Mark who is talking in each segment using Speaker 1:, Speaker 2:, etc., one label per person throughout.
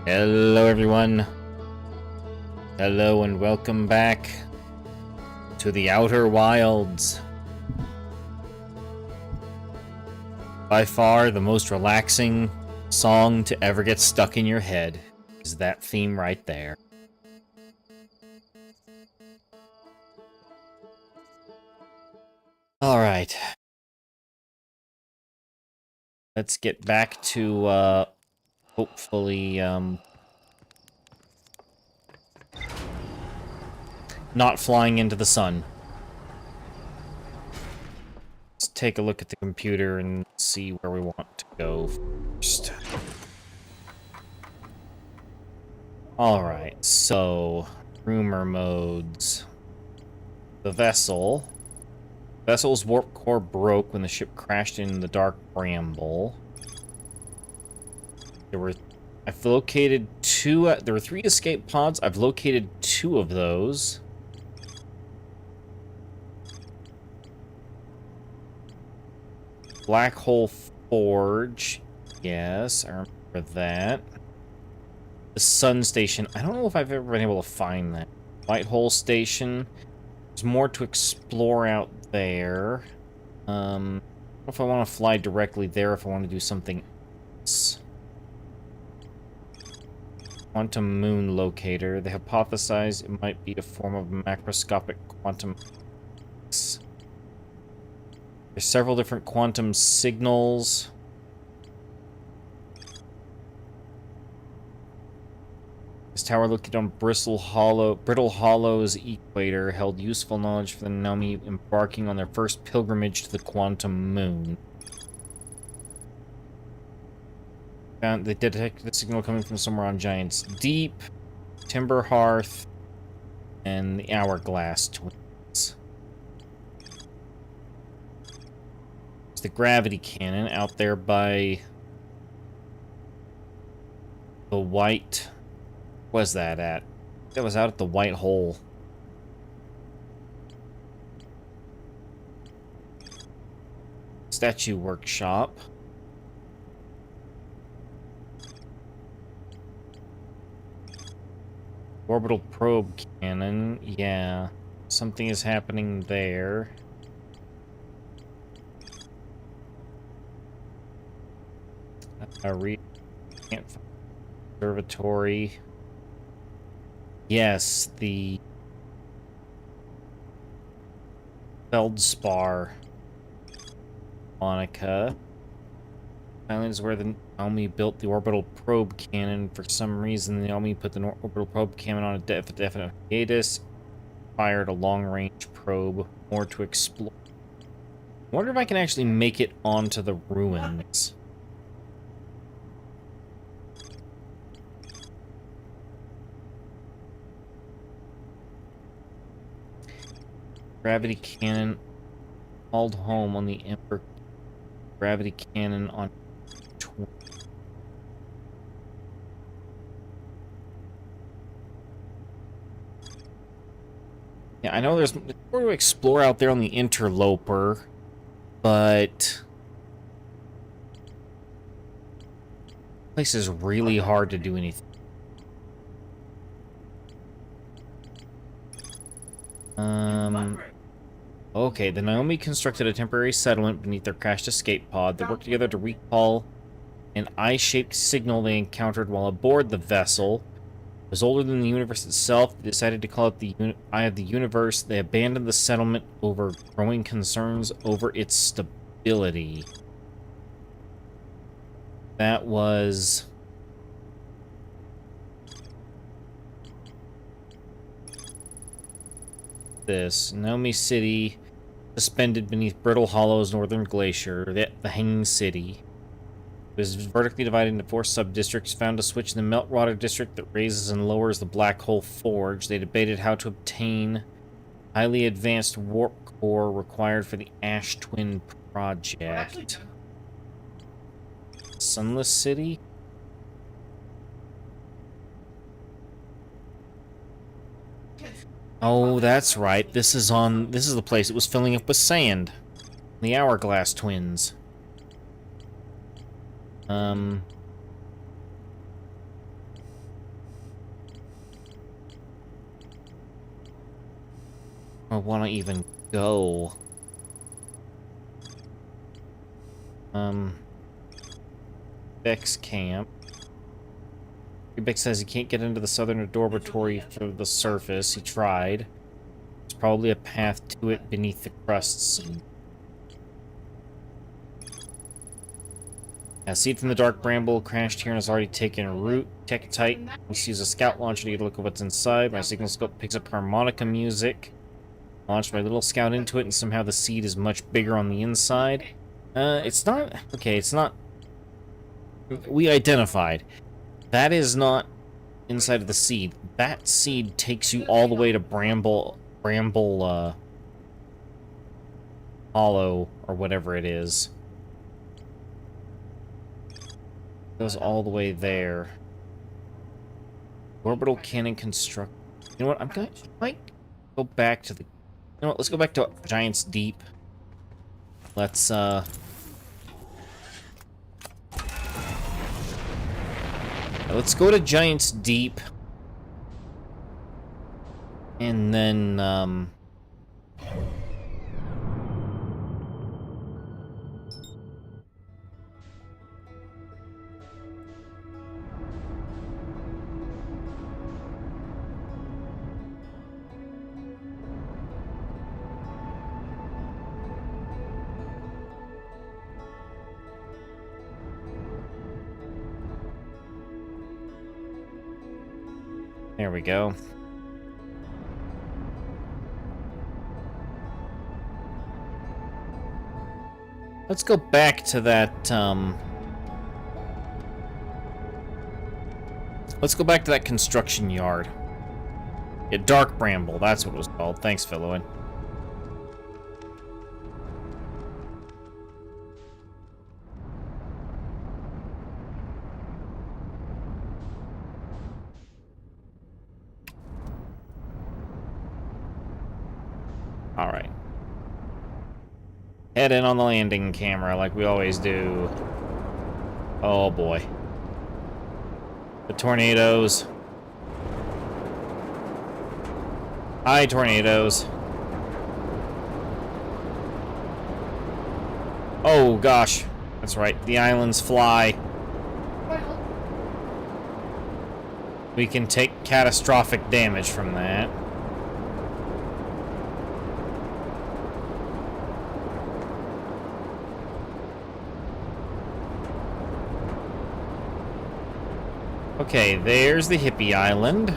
Speaker 1: Hello everyone. Hello and welcome back to the Outer Wilds. By far the most relaxing song to ever get stuck in your head is that theme right there. Alright. Let's get back to hopefully not flying into the sun. Let's take a look at the computer and see where we want to go first. Alright, so rumor modes. The vessel's warp core broke when the ship crashed in the dark bramble. I've located two. There were 3 escape pods. I've located 2 of those. Black hole forge. Yes, I remember that. The sun station. I don't know if I've ever been able to find that. White hole station. There's more to explore out there. I don't know if I want to fly directly there, if I want to do something else. Quantum moon locator. They hypothesize it might be a form of macroscopic quantum. There's several different quantum signals. This tower located on Brittle Hollow's equator held useful knowledge for the Naomi embarking on their first pilgrimage to the quantum moon. They detected the signal coming from somewhere on Giant's Deep, Timber Hearth, and the Hourglass Twins. There's the gravity cannon out there by the white. Where's that at? That was out at the white hole. Statue workshop. Orbital probe cannon, yeah. Something is happening there. Observatory. Yes, the Feldspar. Monica. Island is where the Naomi built the orbital probe cannon. For some reason, the Naomi put the orbital probe cannon on a definite hiatus. Fired a long-range probe. More to explore. I wonder if I can actually make it onto the ruins. Gravity cannon hauled home on the Emperor. Gravity cannon on. Yeah, I know there's more to explore out there on the Interloper, but this place is really hard to do anything. Okay, the Naomi constructed a temporary settlement beneath their crashed escape pod. They worked together to recall an eye-shaped signal they encountered while aboard the vessel. It was older than the universe itself. They decided to call it the Eye of the Universe. They abandoned the settlement over growing concerns over its stability. That was this. Naomi City, suspended beneath Brittle Hollow's northern glacier, the Hanging City. It was vertically divided into 4 sub-districts, found a switch in the Meltwater district that raises and lowers the Black Hole Forge. They debated how to obtain highly advanced warp core required for the Ash Twin project. Sunless City? Oh, that's right. This is the place it was filling up with sand. The Hourglass Twins. I want to even go. Beck's camp. Beck says he can't get into the southern dormitory from the surface. He tried. There's probably a path to it beneath the crusts. A seed from the dark bramble crashed here and has already taken root. Check it tight. Let's use a scout launcher to get a look at what's inside. My signal scope picks up harmonica music. Launched my little scout into it, and somehow the seed is much bigger on the inside. It's not... Okay, it's not... We identified. That is not inside of the seed. That seed takes you all the way to Bramble Hollow, or whatever it is. Goes all the way there. Orbital cannon construct. You know what? I might go back to the... You know what? Let's go back to Giant's Deep. Let's go to Giant's Deep. And then, there we go. Let's go back to that, let's go back to that construction yard. Yeah, Dark Bramble, that's what it was called. Thanks, Philoin. Alright. Head in on the landing camera like we always do. Oh boy. The tornadoes. Hi, tornadoes. Oh gosh. That's right. The islands fly. We can take catastrophic damage from that. Okay, there's the hippie island.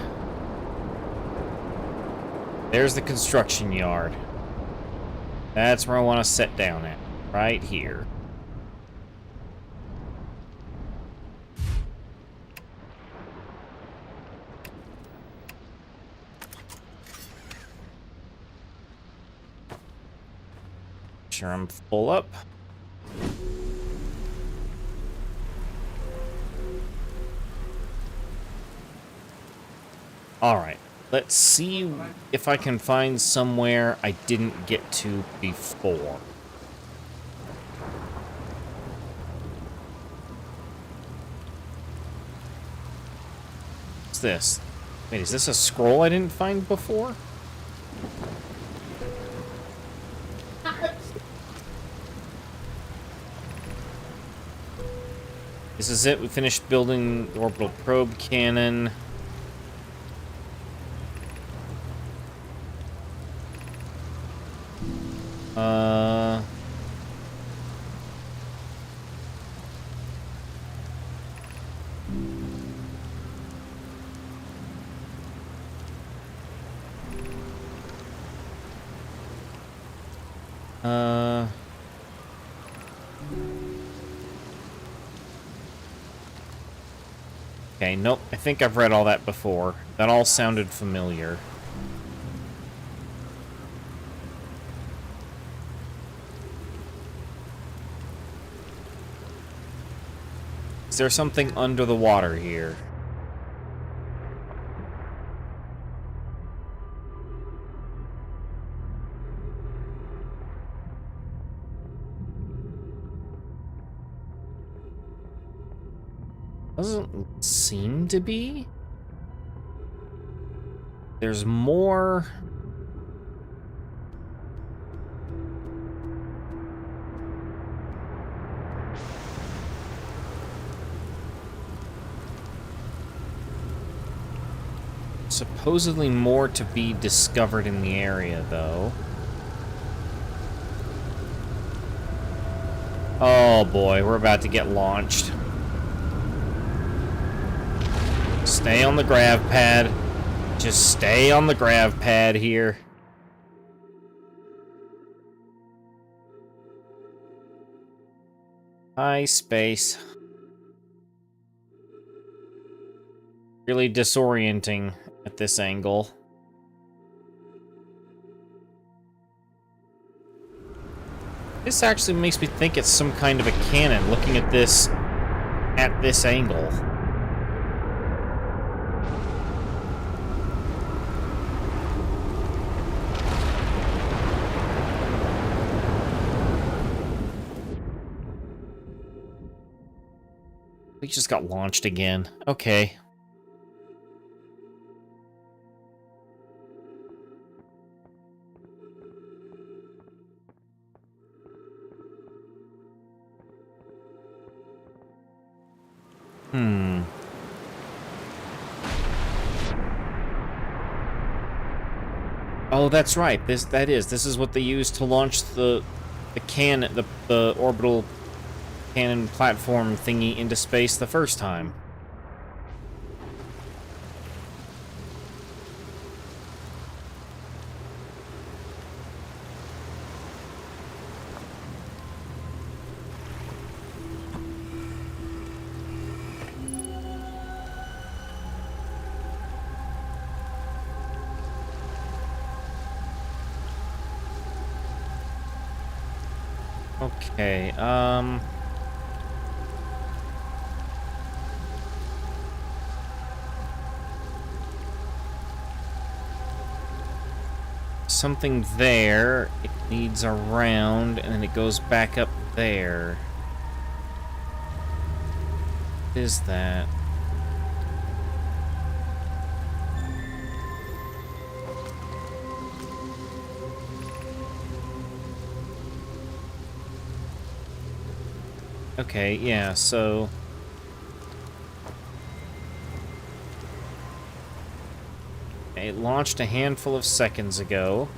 Speaker 1: There's the construction yard. That's where I want to set down at. Right here. Sure, I'm full up. Alright, let's see if I can find somewhere I didn't get to before. What's this? Wait, is this a scroll I didn't find before? This is it. We finished building the orbital probe cannon. Okay, nope. I think I've read all that before. That all sounded familiar. Is there something under the water here? Doesn't seem to be. There's more Supposedly more to be discovered in the area, though. Oh boy, we're about to get launched. Stay on the grav pad. Just stay on the grav pad here. Hi, space. Really disorienting at this angle. This actually makes me think it's some kind of a cannon looking at this angle. We just got launched again. Okay. Oh, that's right. This is what they used to launch the orbital cannon platform thingy into space the first time. Okay, something there. It leads around, and then it goes back up there. What is that? Okay, yeah, so... It launched a handful of seconds ago.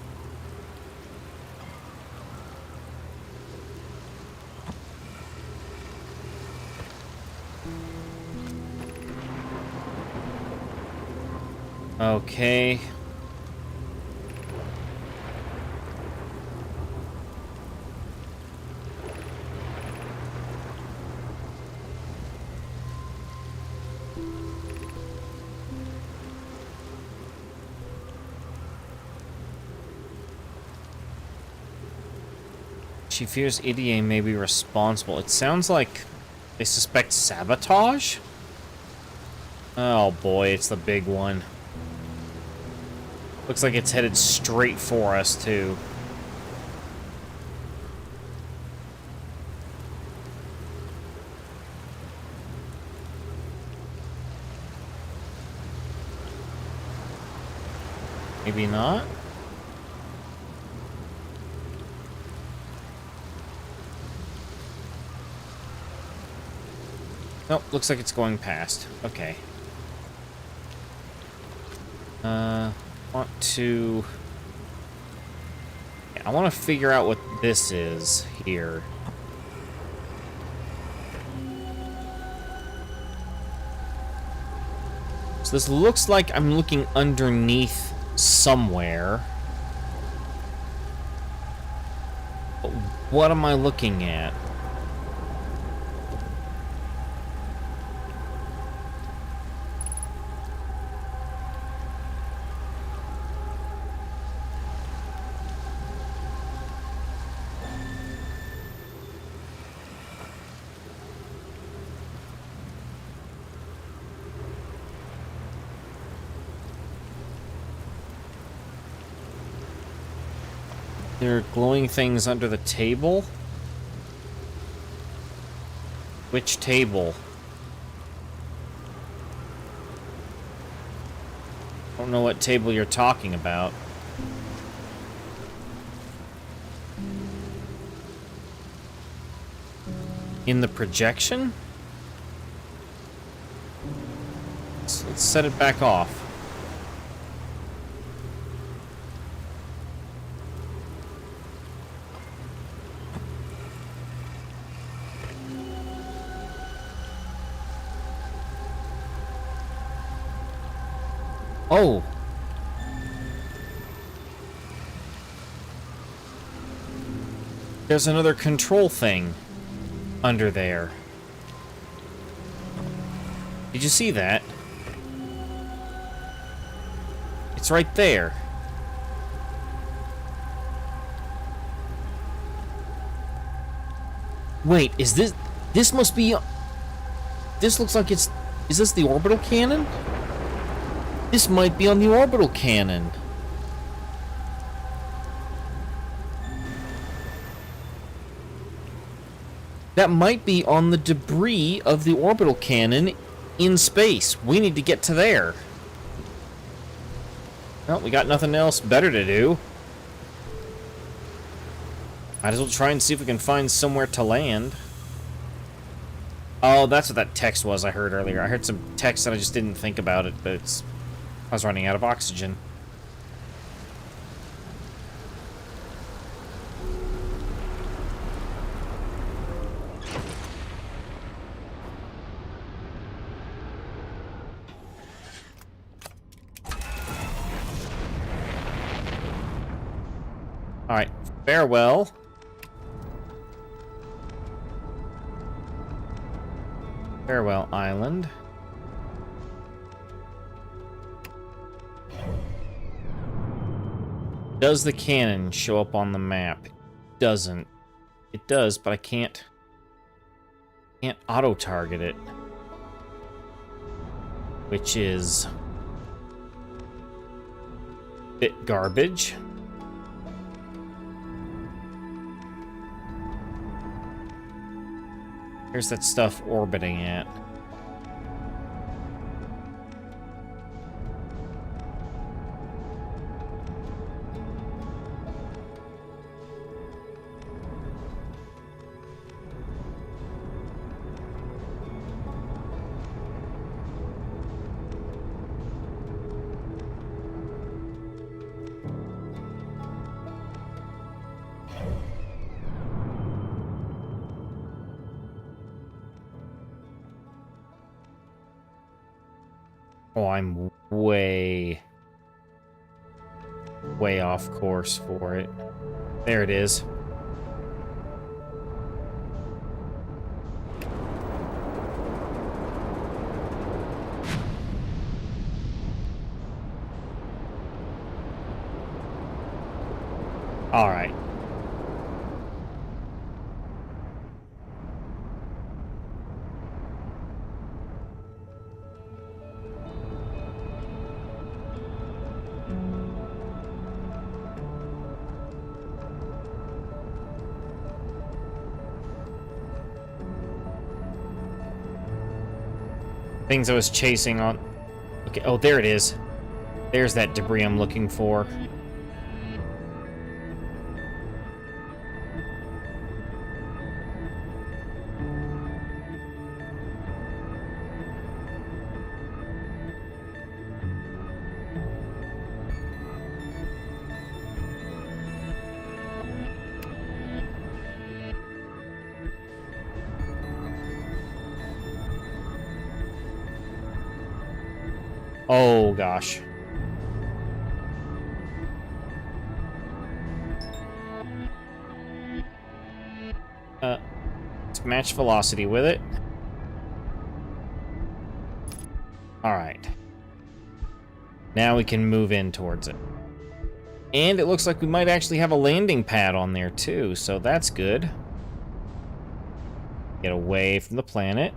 Speaker 1: Okay. She fears EDA may be responsible. It sounds like they suspect sabotage? Oh boy, it's the big one. Looks like it's headed straight for us, too. Maybe not? Nope, looks like it's going past. Okay. I want to figure out what this is here. So this looks like I'm looking underneath somewhere. But what am I looking at? There are glowing things under the table? Which table? I don't know what table you're talking about. In the projection? Let's set it back off. Oh! There's another control thing under there. Did you see that? It's right there. Wait, is this... This must be... This looks like it's... Is this the orbital cannon? This might be on the orbital cannon. That might be on the debris of the orbital cannon in space. We need to get to there. Well, we got nothing else better to do. Might as well try and see if we can find somewhere to land. Oh, that's what that text was I heard earlier. I heard some text and I just didn't think about it, but it's... I was running out of oxygen. Alright, farewell. Farewell Island. Does the cannon show up on the map? It doesn't. It does, but I can't auto-target it. Which is a bit garbage. Here's that stuff orbiting at. Oh, I'm way off course for it. There it is. All right. Things I was chasing on... Okay, oh, there it is. There's that debris I'm looking for. Oh, gosh. Let's match velocity with it. Alright. Now we can move in towards it. And it looks like we might actually have a landing pad on there, too, so that's good. Get away from the planet.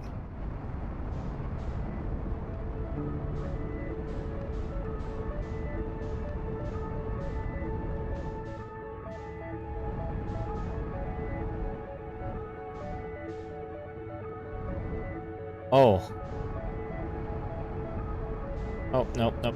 Speaker 1: Oh. Oh, nope, nope.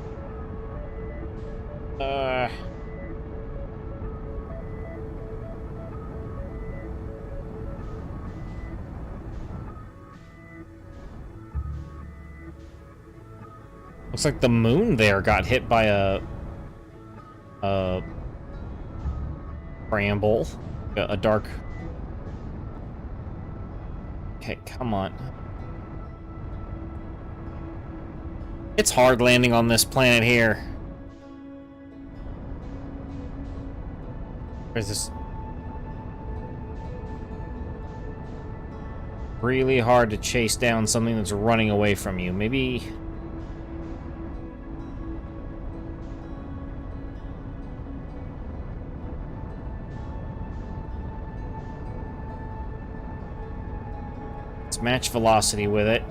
Speaker 1: Looks like the moon there got hit by a bramble, a dark... Okay, come on. It's hard landing on this planet here. Where's this? Really hard to chase down something that's running away from you. Maybe... let's match velocity with it.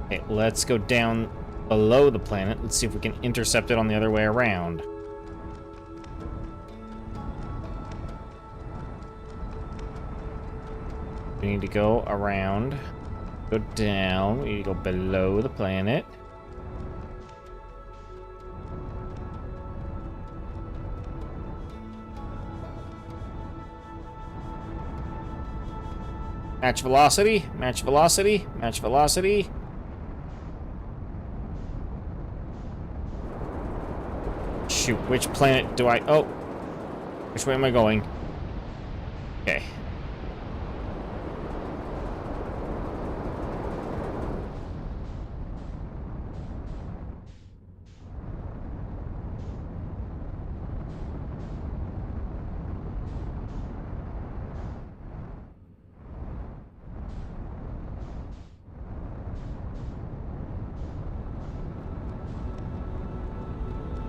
Speaker 1: Okay, let's go down below the planet. Let's see if we can intercept it on the other way around. We need to go around, go down, we need to go below the planet. Match velocity, match velocity, match velocity. Shoot, which planet do I... oh! Which way am I going? Okay.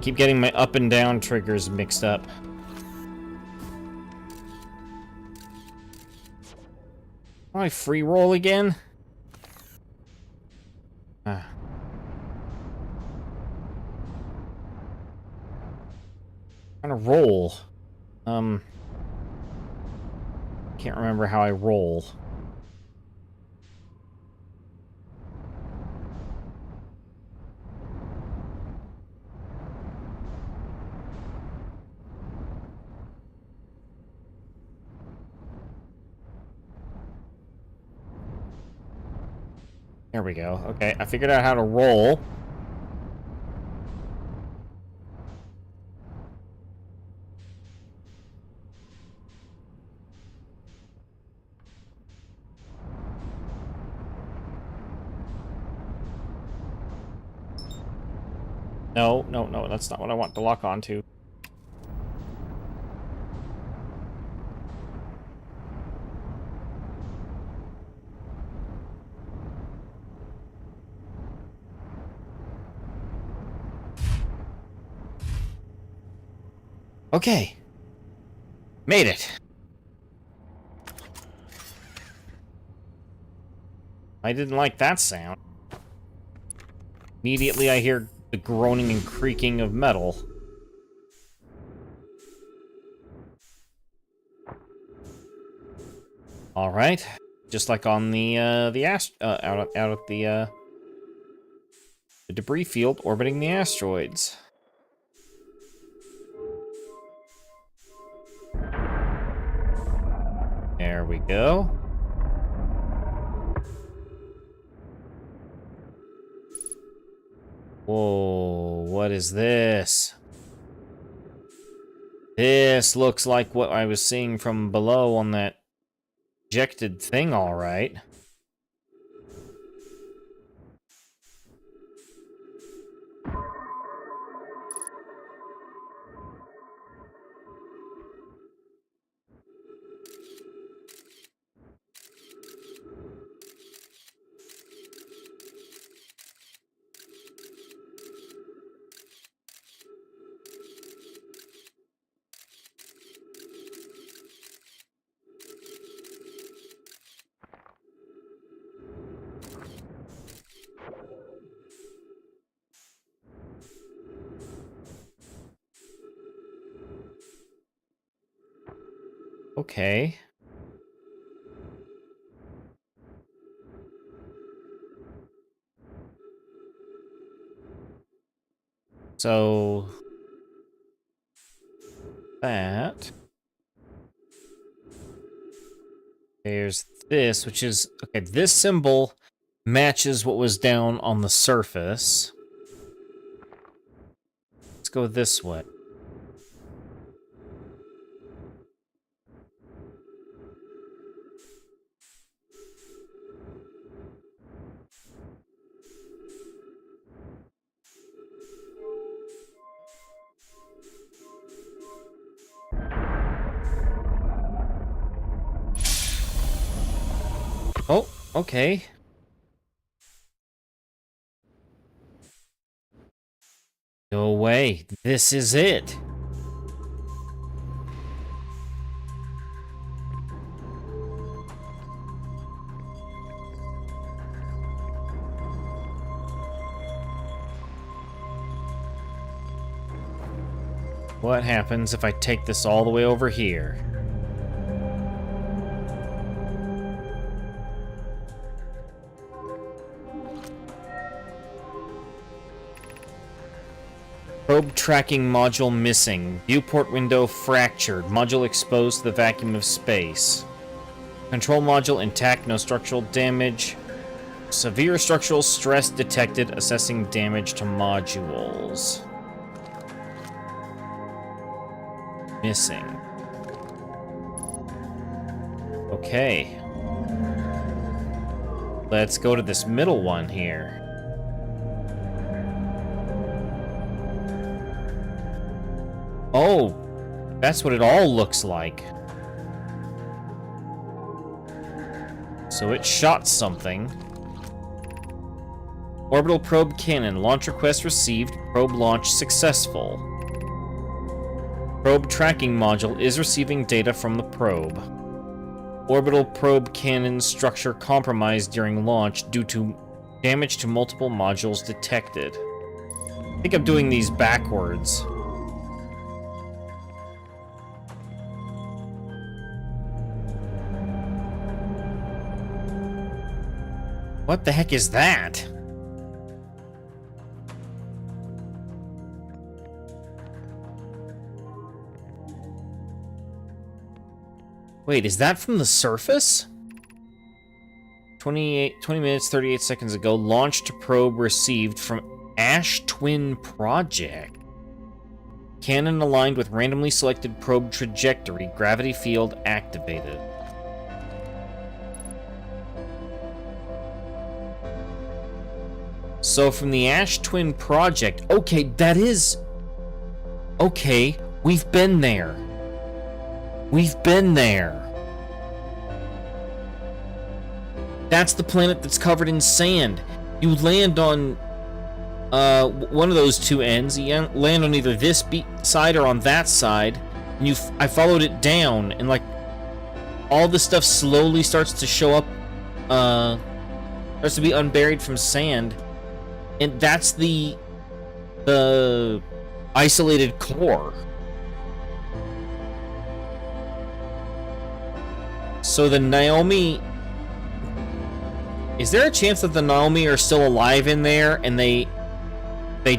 Speaker 1: Keep getting my up and down triggers mixed up. How do I free roll again? Ah. Trying to roll. Can't remember how I roll. There we go. Okay, I figured out how to roll. No, no, no, that's not what I want to lock onto. Okay. Made it. I didn't like that sound. Immediately I hear the groaning and creaking of metal. All right. Just like on the out at the debris field orbiting the asteroids. There we go. Whoa, what is this? This looks like what I was seeing from below on that ejected thing, all right. Okay. So that there's this, which is okay, this symbol matches what was down on the surface. Let's go this way. Oh, okay. Go away. This is it. What happens if I take this all the way over here? Probe tracking module missing. Viewport window fractured. Module exposed to the vacuum of space. Control module intact, no structural damage. Severe structural stress detected, assessing damage to modules. Missing. Okay. Let's go to this middle one here. Oh, that's what it all looks like. So it shot something. Orbital probe cannon. Launch request received. Probe launch successful. Probe tracking module is receiving data from the probe. Orbital probe cannon structure compromised during launch due to damage to multiple modules detected. I think I'm doing these backwards. What the heck is that? Wait, is that from the surface? 20 minutes, 38 seconds ago, launched probe received from Ash Twin Project. Cannon aligned with randomly selected probe trajectory, gravity field activated. So from the Ash Twin Project, okay, that is... Okay, we've been there. We've been there. That's the planet that's covered in sand. You land on one of those two ends. You land on either this side or on that side. And I followed it down, and like all the stuff slowly starts to show up, starts to be unburied from sand, and that's the isolated core. So the Naomi... Is there a chance that the Naomi are still alive in there, and they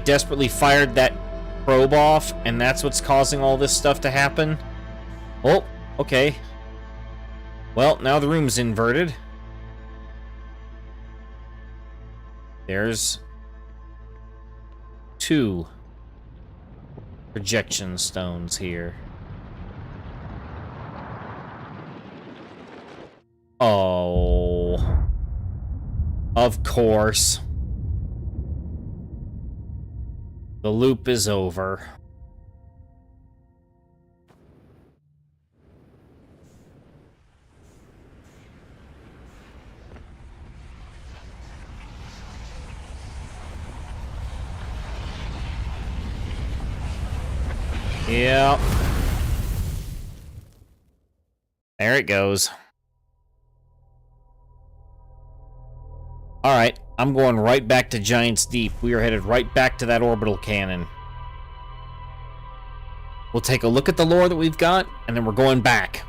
Speaker 1: desperately fired that probe off, and that's what's causing all this stuff to happen? Oh, okay. Well, now the room's inverted. There's 2 projection stones here. Oh. Of course. The loop is over. Yep. There it goes. Alright, I'm going right back to Giant's Deep. We are headed right back to that orbital cannon. We'll take a look at the lore that we've got, and then we're going back.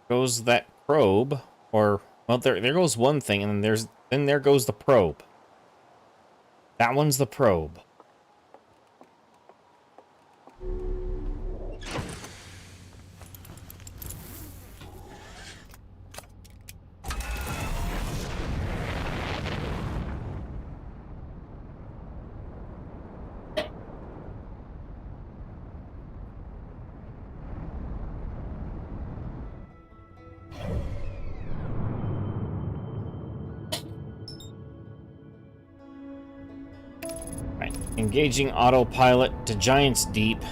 Speaker 1: Goes that probe, or well, there goes one thing, and then there goes the probe. That one's the probe. Engaging autopilot to Giant's Deep.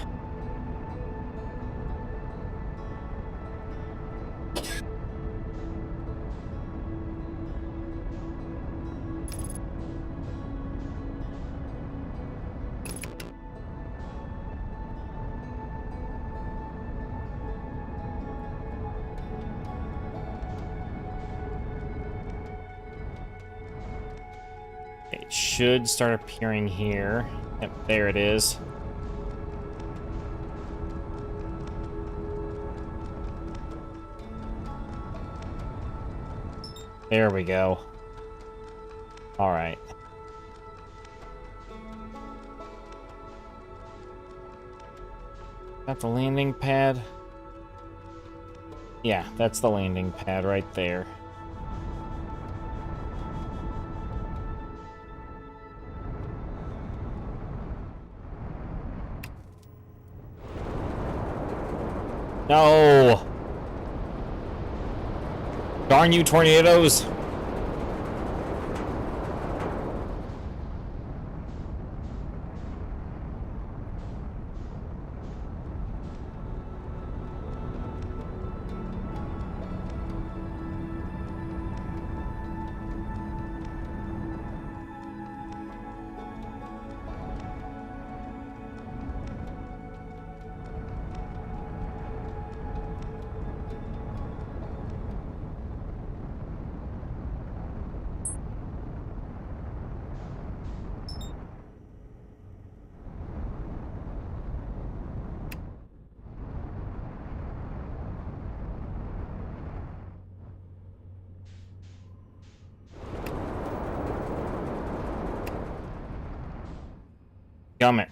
Speaker 1: It should start appearing here. Yep, there it is. There we go. All right. Is that the landing pad? Yeah, that's the landing pad right there. No! Darn you, tornadoes! Gummit.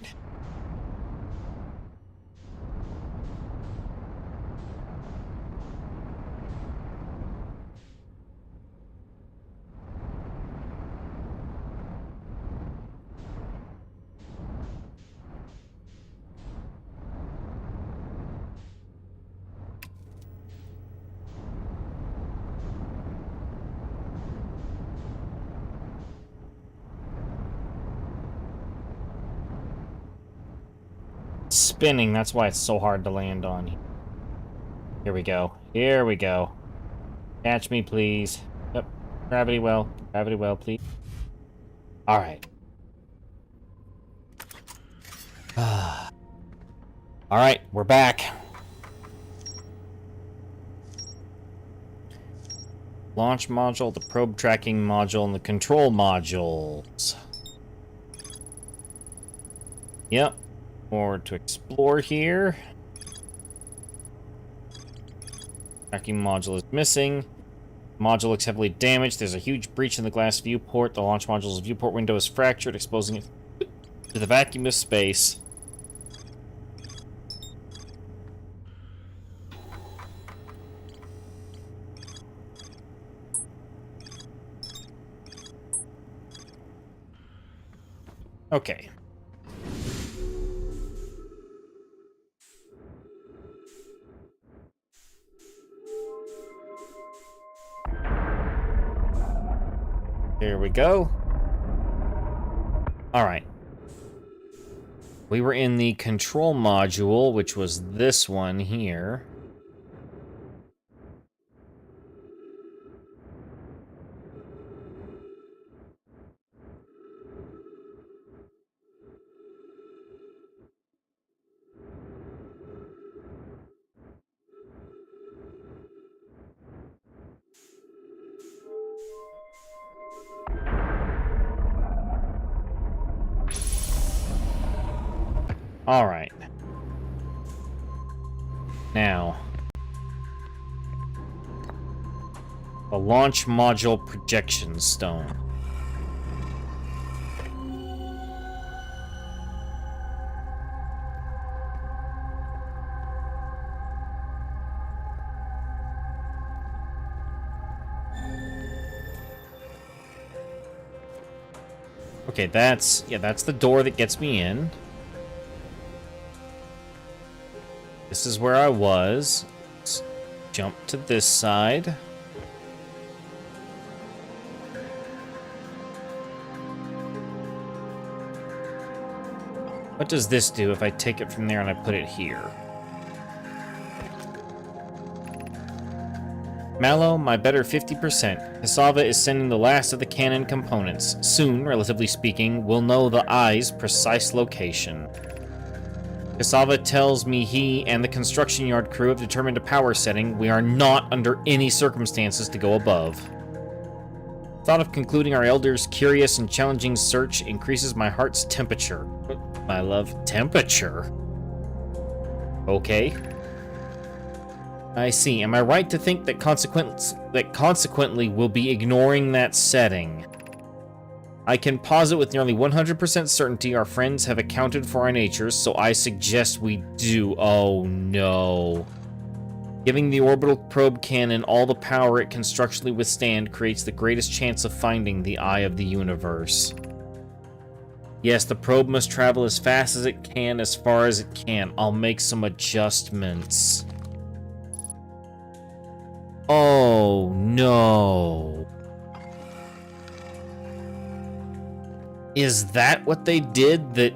Speaker 1: Spinning, that's why it's so hard to land on. Here we go. Here we go. Catch me, please. Yep. Gravity well. Gravity well, please. All right. All right, we're back. Launch module, the probe tracking module, and the control modules. Yep. More to explore here. Tracking module is missing. Module looks heavily damaged. There's a huge breach in the glass viewport. The launch module's viewport window is fractured, exposing it to the vacuum of space. Okay. Here we go. All right. We were in the control module, which was this one here. All right. Now, the launch module projection stone. Okay, that's the door that gets me in. This is where I was. Let's jump to this side. What does this do if I take it from there and I put it here? Mallow, my better 50%. Cassava is sending the last of the cannon components. Soon, relatively speaking, we'll know the eye's precise location. Cassava tells me he and the construction yard crew have determined a power setting we are not under any circumstances to go above. Thought of concluding our elder's curious and challenging search increases my heart's temperature. My love, temperature? Okay. I see. Am I right to think that consequently we'll be ignoring that setting? I can posit with nearly 100% certainty our friends have accounted for our natures, so I suggest we do. Oh no. Giving the orbital probe cannon all the power it can structurally withstand creates the greatest chance of finding the eye of the universe. Yes, the probe must travel as fast as it can, as far as it can. I'll make some adjustments. Oh, no. Is that what they did that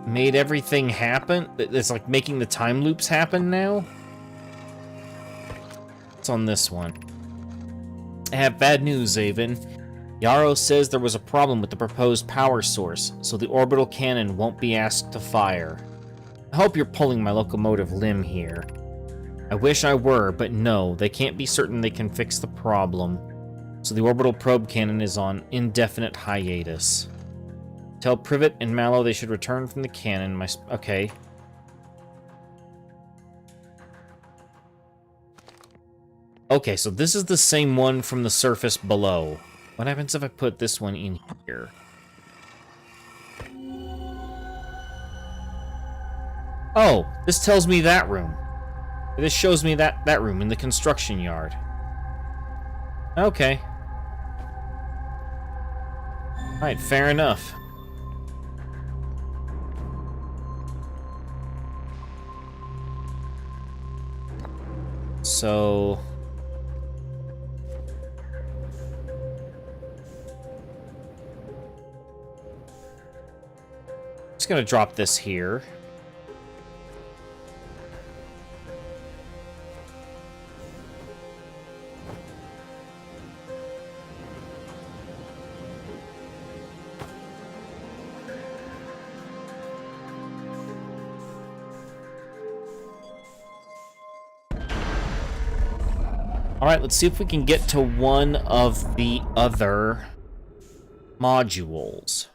Speaker 1: made everything happen? It's like making the time loops happen now? What's on this one? I have bad news, Avon. Yarrow says there was a problem with the proposed power source, so the orbital cannon won't be asked to fire. I hope you're pulling my locomotive limb here. I wish I were, but no, they can't be certain they can fix the problem. So the orbital probe cannon is on indefinite hiatus. Tell Privet and Mallow they should return from the cannon. Okay. Okay, so this is the same one from the surface below. What happens if I put this one in here? Oh, this tells me that room. This shows me that room in the construction yard. Okay. Alright, fair enough. So... just gonna drop this here. Alright, let's see if we can get to one of the other modules.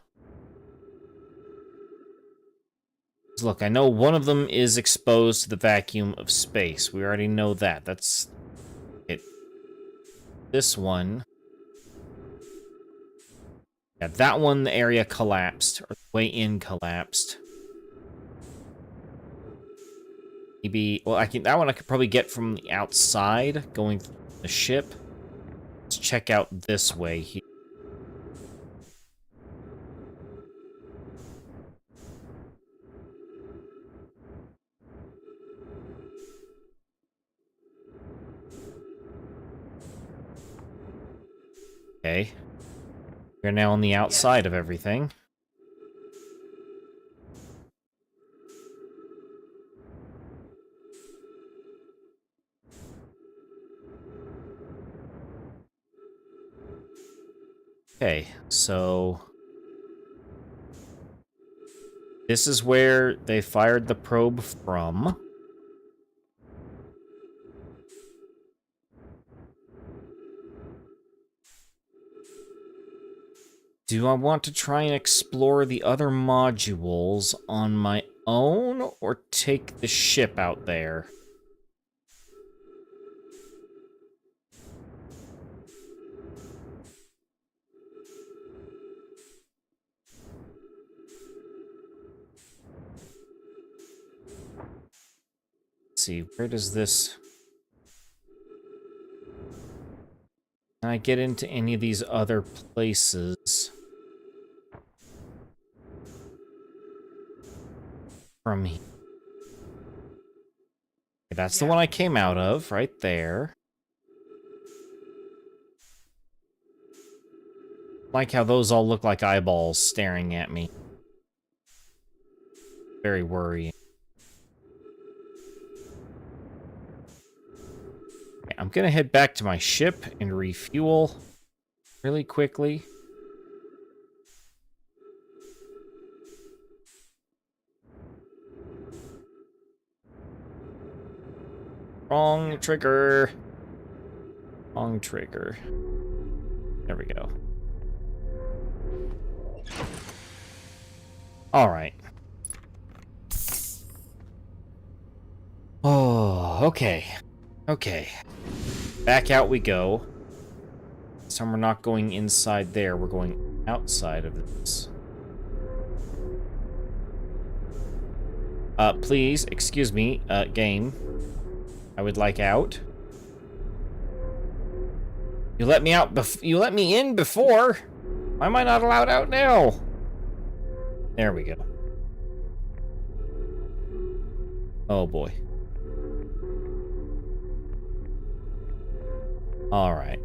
Speaker 1: Look, I know one of them is exposed to the vacuum of space. We already know that. That's it. This one... yeah, that one, the area collapsed, or the way in collapsed. Maybe... well, that one I could probably get from the outside, going through the ship. Let's check out this way here. Okay. We're now on the outside of everything. Okay, so... this is where they fired the probe from. Do I want to try and explore the other modules on my own, or take the ship out there? Let's see, where does this... can I get into any of these other places? From here. That's the one I came out of, right there. Like how those all look like eyeballs staring at me. Very worrying. Okay, I'm gonna head back to my ship and refuel really quickly. Wrong trigger. Wrong trigger. There we go. All right. Oh, okay. Okay. Back out we go. So we're not going inside there. We're going outside of this. Please, excuse me, game. I would like out. You let me out you let me in before. Why am I not allowed out now? There we go. Oh boy. All right.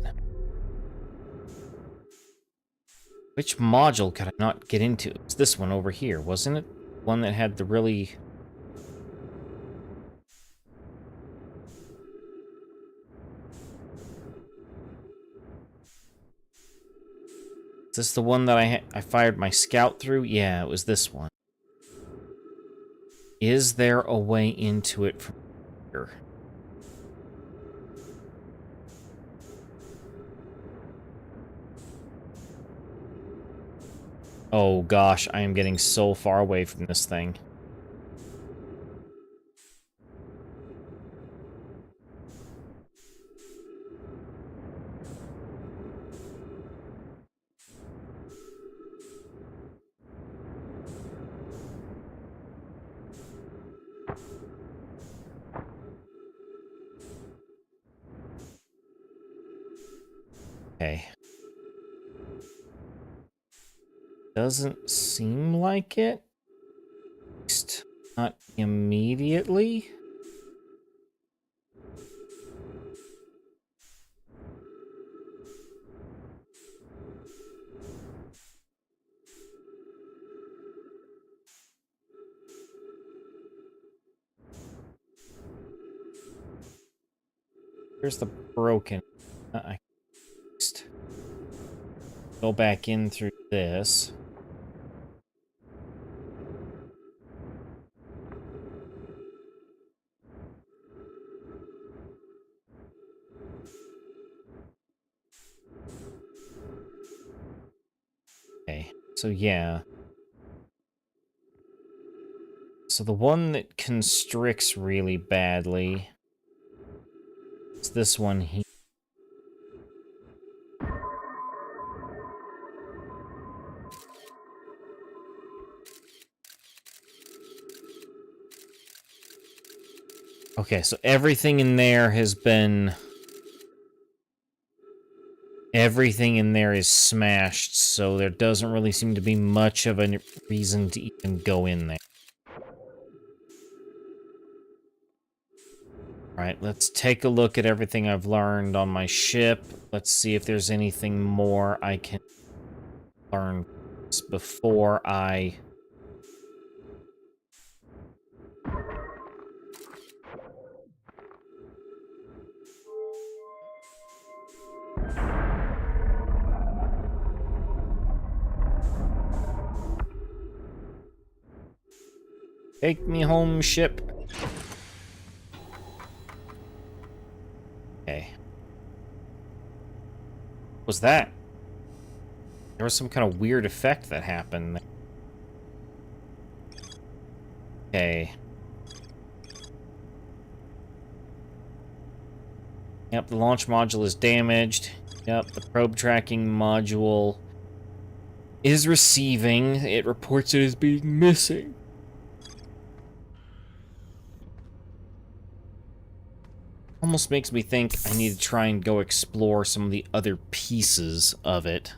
Speaker 1: Which module could I not get into? It's this one over here, wasn't it? One that had the really... Is this the one that I fired my scout through? Yeah, it was this one. Is there a way into it from here? Oh gosh, I am getting so far away from this thing. Okay. Doesn't seem like it. At least not immediately. Here's the broken. I just go back in through this. Okay, so yeah. So the one that constricts really badly is this one here. Okay, so everything in there has been... Everything in there is smashed, so there doesn't really seem to be much of a reason to even go in there. Alright, let's take a look at everything I've learned on my ship. Let's see if there's anything more I can learn before I... Take me home, ship. Okay. What was that? There was some kind of weird effect that happened. Okay. Yep, the launch module is damaged. Yep, the probe tracking module is receiving. It reports it as being missing. Almost makes me think I need to try and go explore some of the other pieces of it.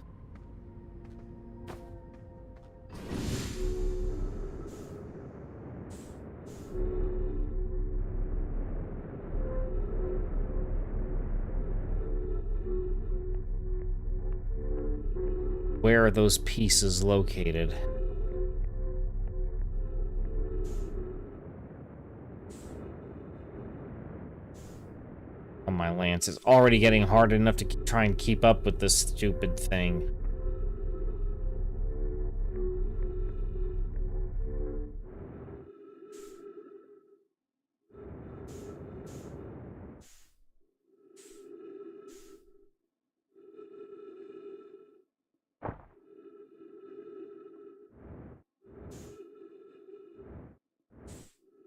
Speaker 1: Where are those pieces located? my lance. It's already getting hard enough to try and keep up with this stupid thing.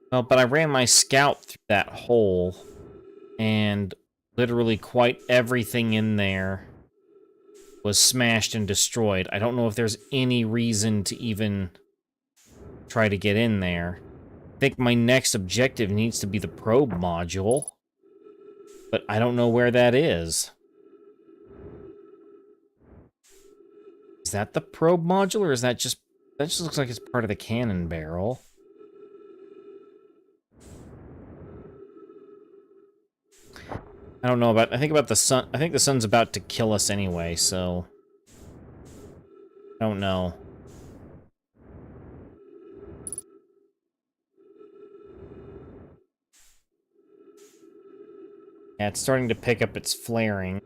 Speaker 1: Well, but I ran my scout through that hole, and literally quite everything in there was smashed and destroyed. I don't know if there's any reason to even try to get in there. I think my next objective needs to be the probe module, but I don't know where that is. Is that the probe module, or is that just... That just looks like it's part of the cannon barrel. I don't know about... I think about the sun... I think the sun's about to kill us anyway, so... I don't know. Yeah, it's starting to pick up its flaring.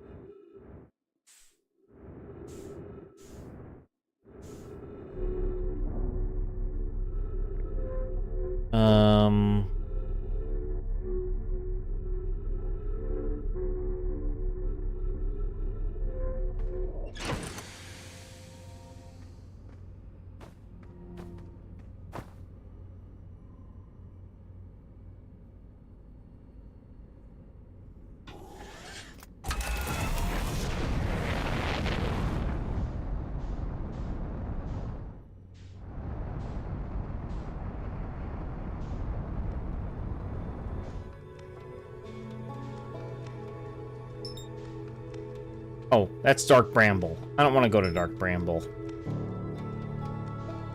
Speaker 1: Oh, that's Dark Bramble. I don't want to go to Dark Bramble.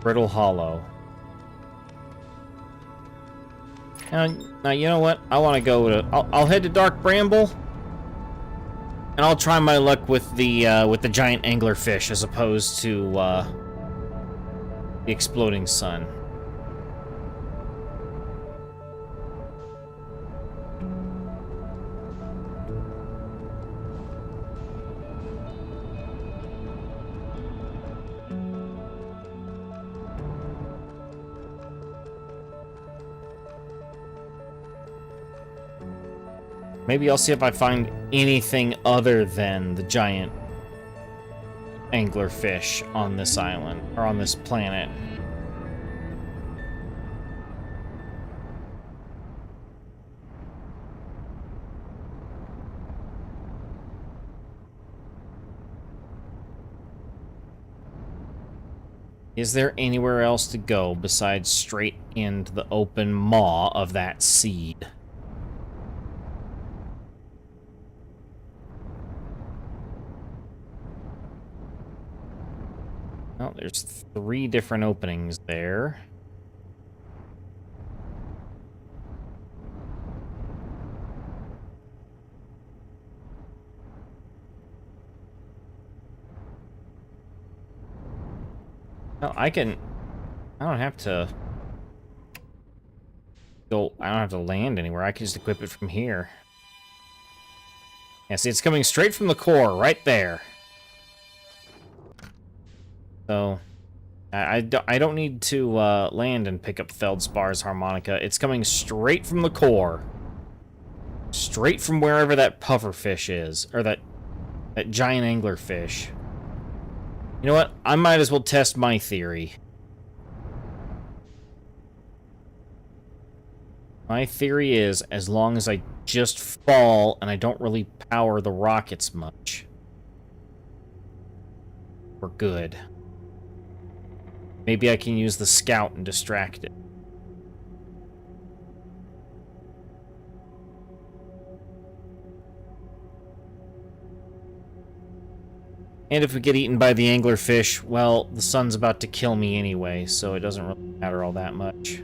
Speaker 1: Brittle Hollow. Now, you know what? I want to go to... I'll head to Dark Bramble, and I'll try my luck with the giant anglerfish as opposed to the exploding sun. Maybe I'll see if I find anything other than the giant anglerfish on this island, or on this planet. Is there anywhere else to go besides straight into the open maw of that seed? Well, there's 3 different openings there. Well, I don't have to go... I don't have to land anywhere. I can just equip it from here. Yeah, see, it's coming straight from the core, right there. So, I don't need to land and pick up Feldspar's harmonica. It's coming straight from the core. Straight from wherever that pufferfish is. Or that giant anglerfish. You know what? I might as well test my theory. My theory is, as long as I just fall and I don't really power the rockets much, we're good. Maybe I can use the scout and distract it. And if we get eaten by the anglerfish, well, the sun's about to kill me anyway, so it doesn't really matter all that much.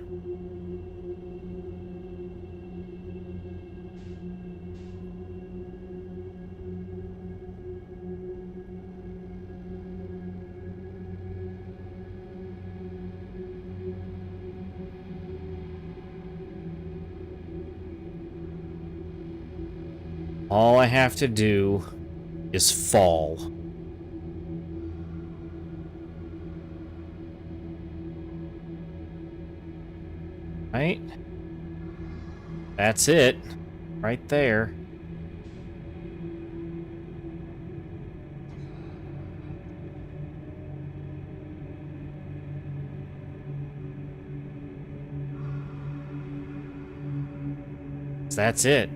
Speaker 1: All I have to do is fall. Right? That's it. Right there. That's it.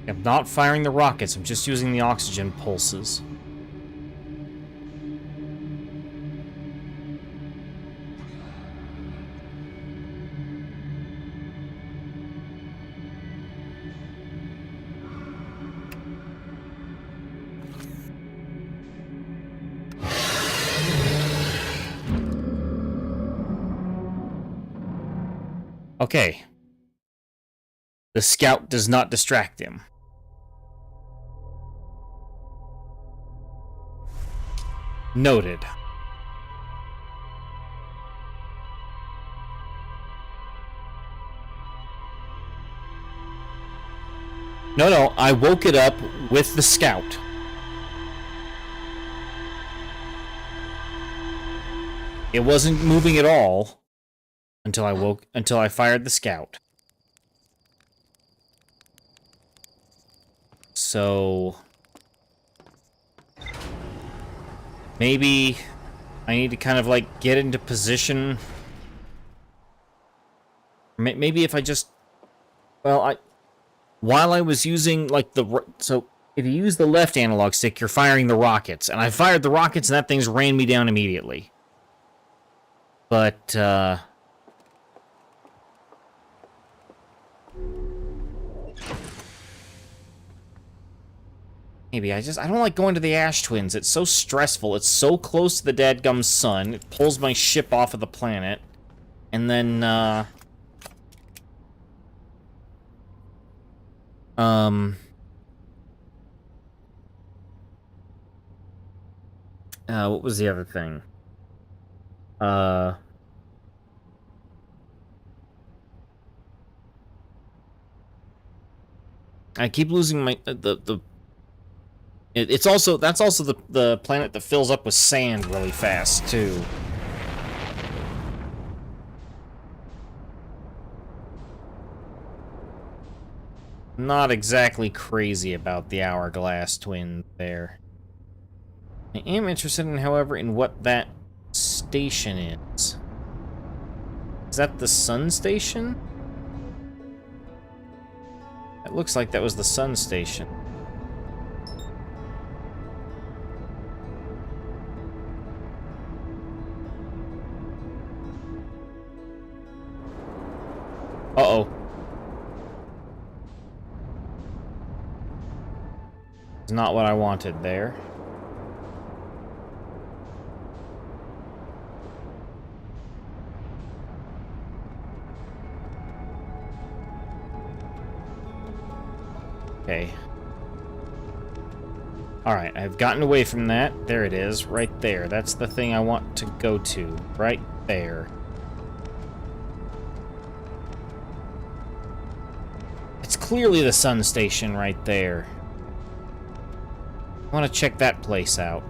Speaker 1: I'm not firing the rockets, I'm just using the oxygen pulses. Okay. The scout does not distract him. Noted. No, I woke it up with the scout. It wasn't moving at all until I fired the scout. So maybe I need to kind of like get into position. Maybe if I just, well, while I was using like so if you use the left analog stick, you're firing the rockets, and I fired the rockets, and that thing's ran me down immediately. But maybe I don't like going to the Ash Twins. It's so stressful. It's so close to the dadgum sun. It pulls my ship off of the planet. And then, what was the other thing? I keep losing my, it's also, that's also the planet that fills up with sand really fast, too. Not exactly crazy about the Hourglass Twin there. I am interested in, however, in what that station is. Is that the sun station? It looks like that was the sun station. Uh-oh. It's not what I wanted there. Okay. Alright, I've gotten away from that. There it is, right there. That's the thing I want to go to. Right there. It's clearly the sun station right there. I want to check that place out.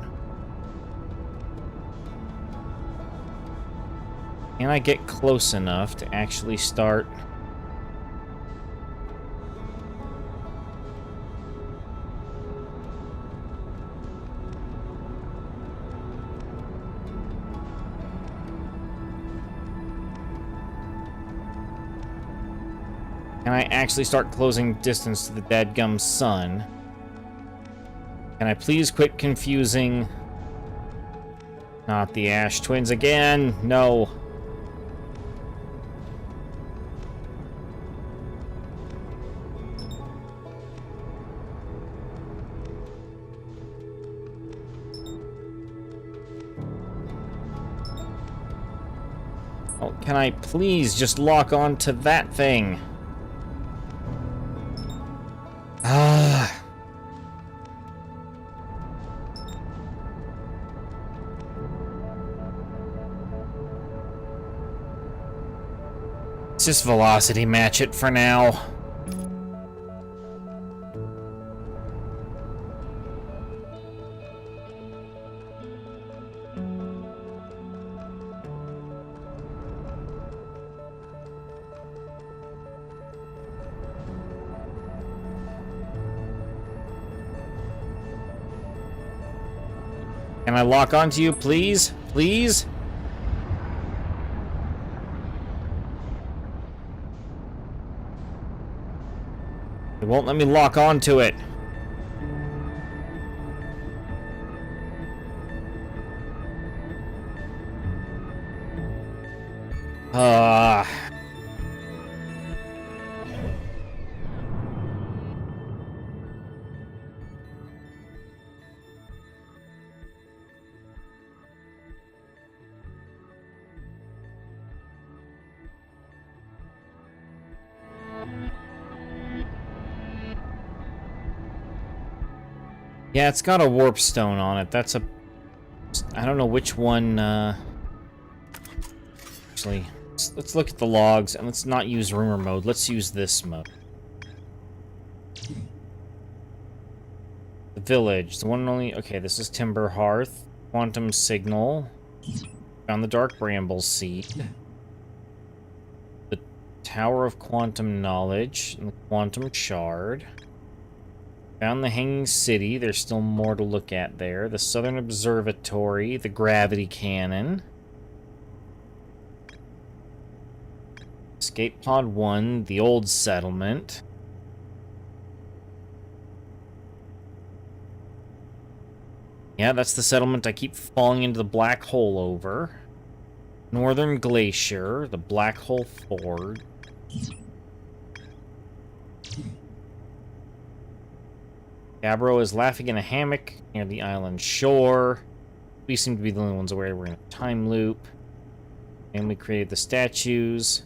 Speaker 1: Can I get close enough to actually start... Can I actually start closing distance to the dadgum sun? Can I please quit confusing... Not the Ash Twins again! No! Oh, can I please just lock on to that thing? Ah. Let's just velocity match it for now. Can I lock onto you, please? Please? It won't let me lock onto it. Yeah, it's got a warp stone on it. That's a... I don't know which one, Actually, let's look at the logs, and let's not use rumor mode. Let's use this mode. The village. The one and only... Okay, this is Timber Hearth. Quantum Signal. Found the Dark Bramble Seed. The Tower of Quantum Knowledge. And the Quantum Shard. Found the Hanging City. There's still more to look at there. The Southern Observatory. The Gravity Cannon. Escape Pod 1. The Old Settlement. Yeah, that's the settlement I keep falling into the black hole over. Northern Glacier. The Black Hole Ford. Gabbro is laughing in a hammock near the island shore. We seem to be the only ones aware we're in a time loop. And we created the statues.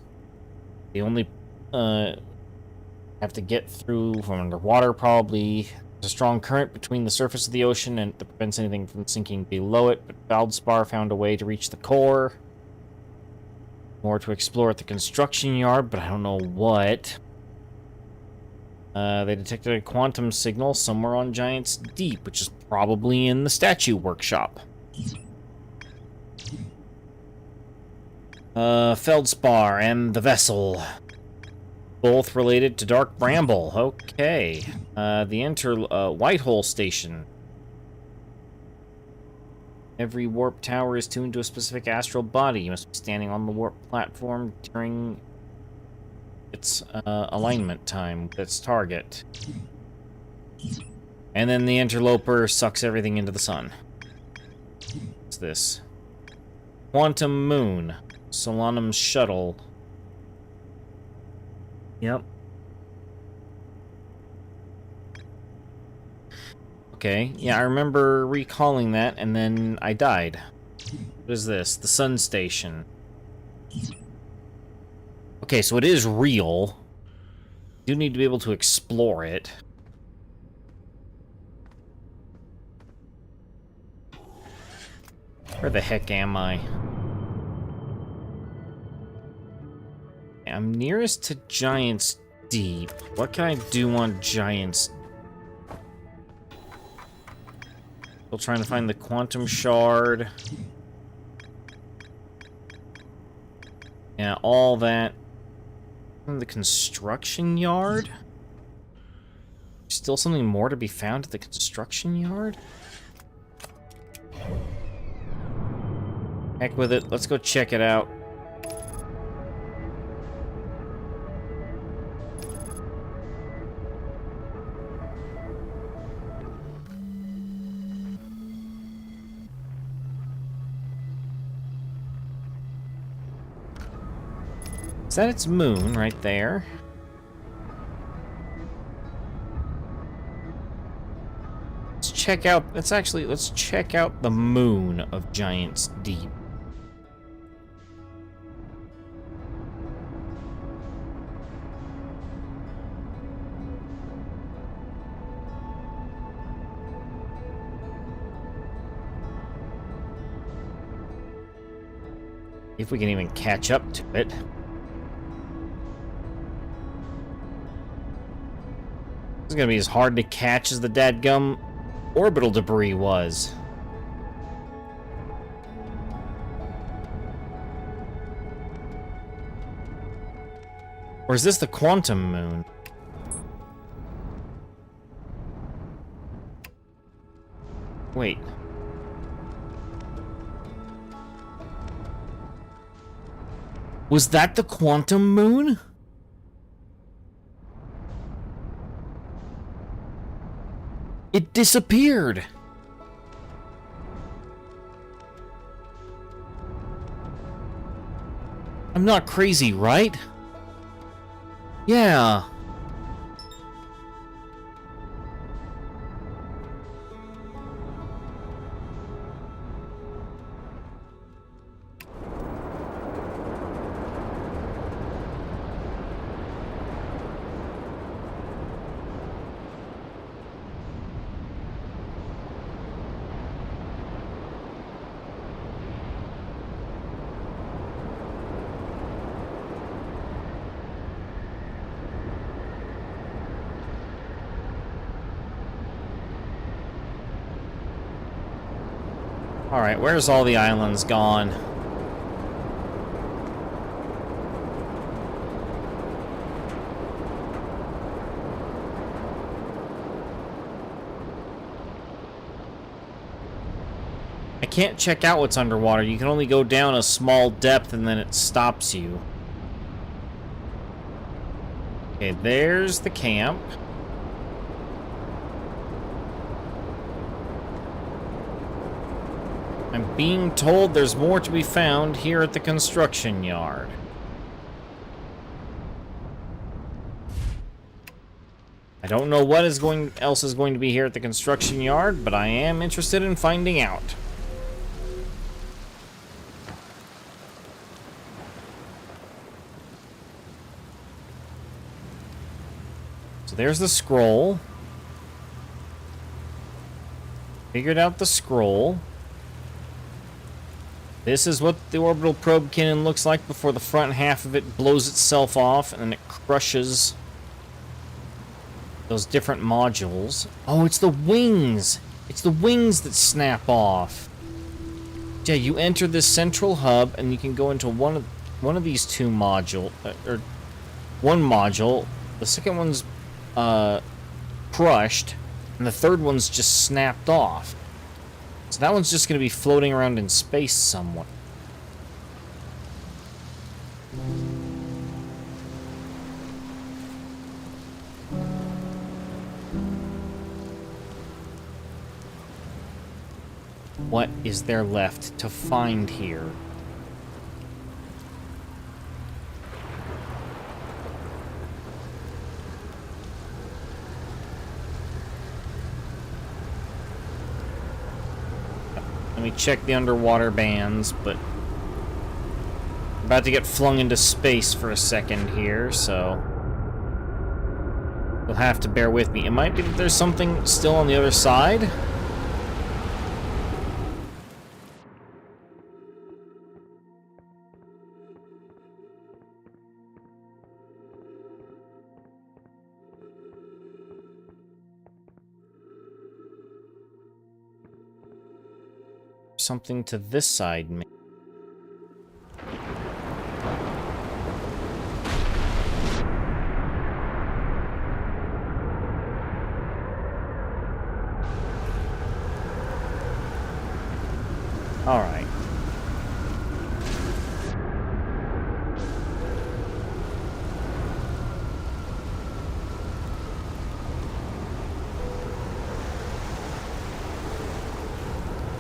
Speaker 1: They only have to get through from underwater, probably. There's a strong current between the surface of the ocean and that prevents anything from sinking below it, but Feldspar found a way to reach the core. More to explore at the construction yard, but I don't know what. They detected a quantum signal somewhere on Giant's Deep, which is probably in the statue workshop. Feldspar and the vessel. Both related to Dark Bramble. Okay. The Whitehole Station. Every warp tower is tuned to a specific astral body. You must be standing on the warp platform during its alignment time with its target. And then the interloper sucks everything into the sun. What's this? Quantum Moon. Solanum's shuttle. Yep. Okay, yeah, I remember recalling that, and then I died. What is this? The Sun Station. Okay, so it is real. You do need to be able to explore it. Where the heck am I? I'm nearest to Giant's Deep. What can I do on Giant's Deep? Still trying to find the Quantum Shard. Yeah, all that. The construction yard? Still something more to be found at the construction yard? Heck with it. Let's go check it out. Is that its moon right there? Let's check out, let's check out the moon of Giant's Deep. If we can even catch up to it. It's gonna be as hard to catch as the dadgum orbital debris was. Or is this the quantum moon? Wait. Was that the quantum moon? It disappeared. I'm not crazy, right? Yeah. Alright, where's all the islands gone? I can't check out what's underwater. You can only go down a small depth and then it stops you. Okay, there's the camp. I'm being told there's more to be found here at the construction yard. I don't know what else is going to be here at the construction yard, but I am interested in finding out. So there's the scroll. Figured out the scroll. This is what the orbital probe cannon looks like before the front half of it blows itself off and then it crushes those different modules. Oh, it's the wings! It's the wings that snap off. Yeah, you enter this central hub and you can go into one of these two module or one module. The second one's crushed and the third one's just snapped off. So that one's just going to be floating around in space somewhere. What is there left to find here? Let me check the underwater bands, but I'm about to get flung into space for a second here, so you'll have to bear with me. It might be that there's something still on the other side. Something to this side, maybe. All right.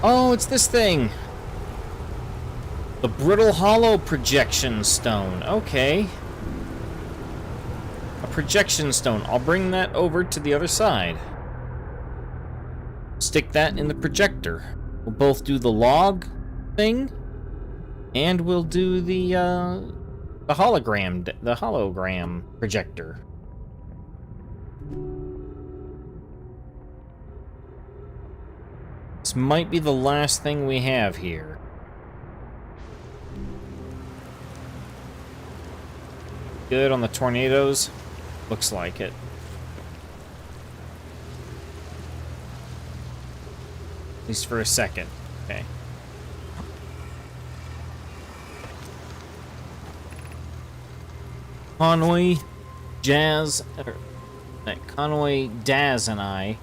Speaker 1: Oh, it's this thing. The brittle hollow projection stone. Okay. A projection stone. I'll bring that over to the other side. Stick that in the projector. We'll both do the log thing, and we'll do the hologram projector. This might be the last thing we have here. Good on the tornadoes? Looks like it. At least for a second. Okay. Conway, Daz, and I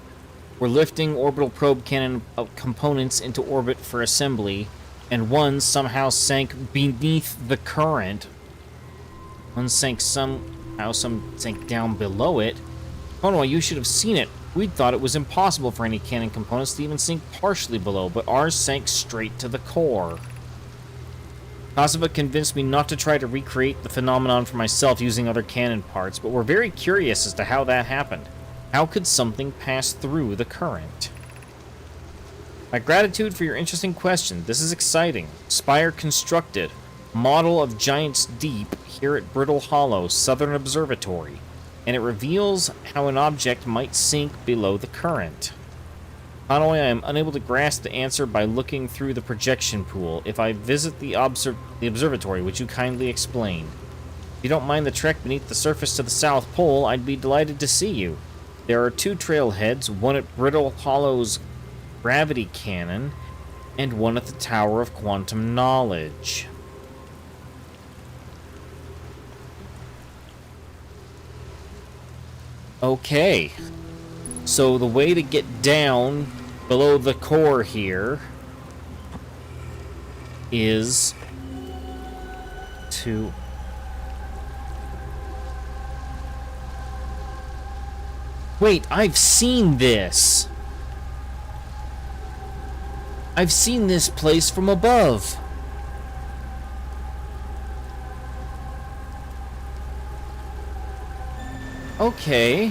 Speaker 1: were lifting orbital probe cannon components into orbit for assembly, and one somehow sank beneath the current. One sank sank down below it. Conway, you should have seen it. We'd thought it was impossible for any cannon components to even sink partially below, but ours sank straight to the core. Kazuma convinced me not to try to recreate the phenomenon for myself using other cannon parts, but we're very curious as to how that happened. How could something pass through the current? My gratitude for your interesting question. This is exciting. Spire constructed. Model of Giant's Deep here at Brittle Hollow, Southern Observatory. And it reveals how an object might sink below the current. Conway, I am unable to grasp the answer by looking through the projection pool. If I visit the observatory, would you kindly explain? If you don't mind the trek beneath the surface to the South Pole, I'd be delighted to see you. There are 2 trailheads, one at Brittle Hollow's gravity cannon, and one at the Tower of Quantum Knowledge. Okay. So the way to get down below the core here is to... Wait, I've seen this! I've seen this place from above. Okay.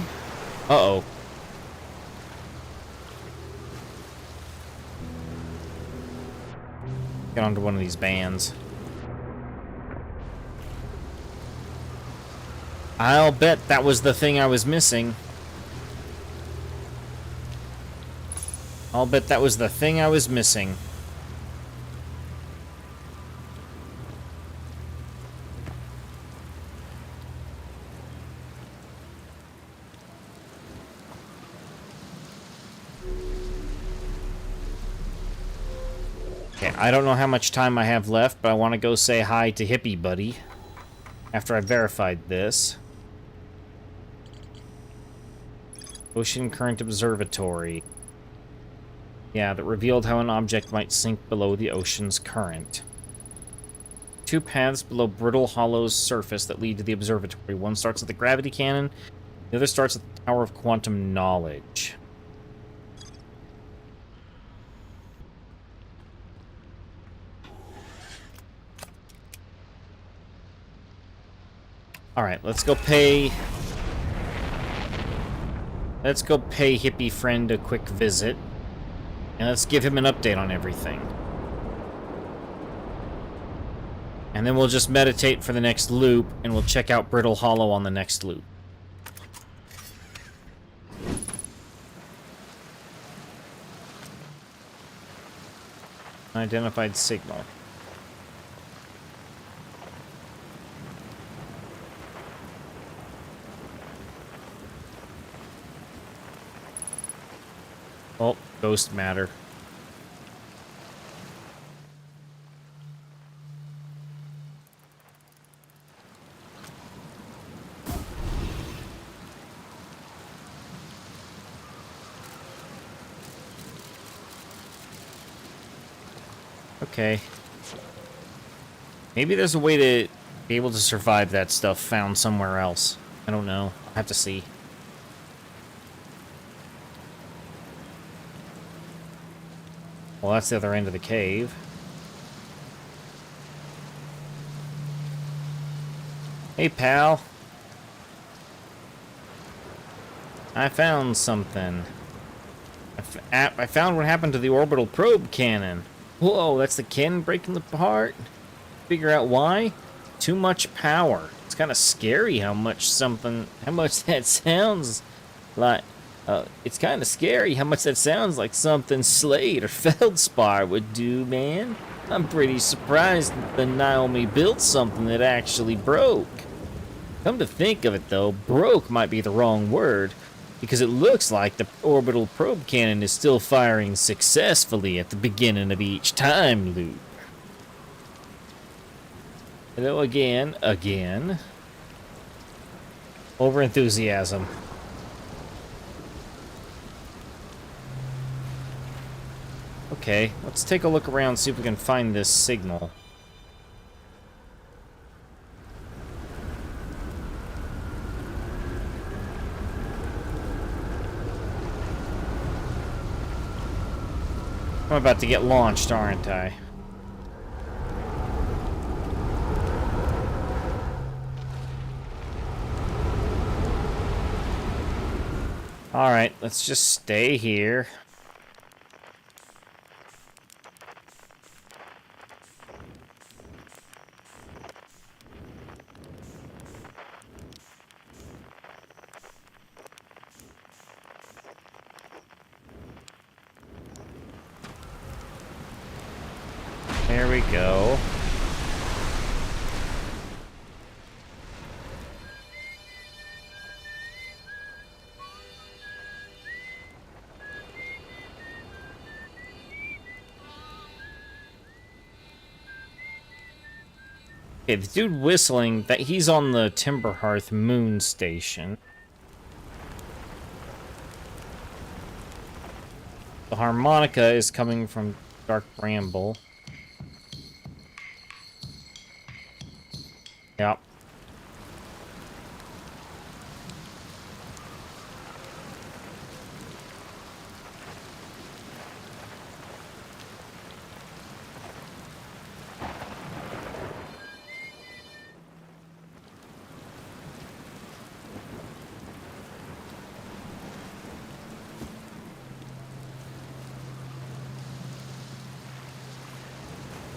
Speaker 1: Uh-oh. Get onto one of these bands. I'll bet that was the thing I was missing. I'll bet that was the thing I was missing. Okay, I don't know how much time I have left, but I want to go say hi to Hippie Buddy after I've verified this. Ocean Current Observatory. Yeah, that revealed how an object might sink below the ocean's current. 2 paths below Brittle Hollow's surface that lead to the observatory. One starts at the gravity cannon, the other starts at the Tower of Quantum Knowledge. Alright, let's go pay Hippie Friend a quick visit. And let's give him an update on everything. And then we'll just meditate for the next loop, and we'll check out Brittle Hollow on the next loop. Unidentified signal. Oh, ghost matter. Okay. Maybe there's a way to be able to survive that stuff found somewhere else. I don't know. I have to see. Well, that's the other end of the cave. Hey, pal. I found something. I found what happened to the orbital probe cannon. Whoa, that's the cannon breaking apart? Figure out why? Too much power. It's kind of scary how much that sounds like. It's kind of scary how much that sounds like something Slade or Feldspar would do, man. I'm pretty surprised that the Naomi built something that actually broke. Come to think of it, though, broke might be the wrong word. Because it looks like the orbital probe cannon is still firing successfully at the beginning of each time loop. Hello again. Over-enthusiasm. Okay, let's take a look around, see if we can find this signal. I'm about to get launched, aren't I? Alright, let's just stay here. There we go. Okay, the dude whistling, that he's on the Timberhearth moon station. The harmonica is coming from Dark Bramble. Yep.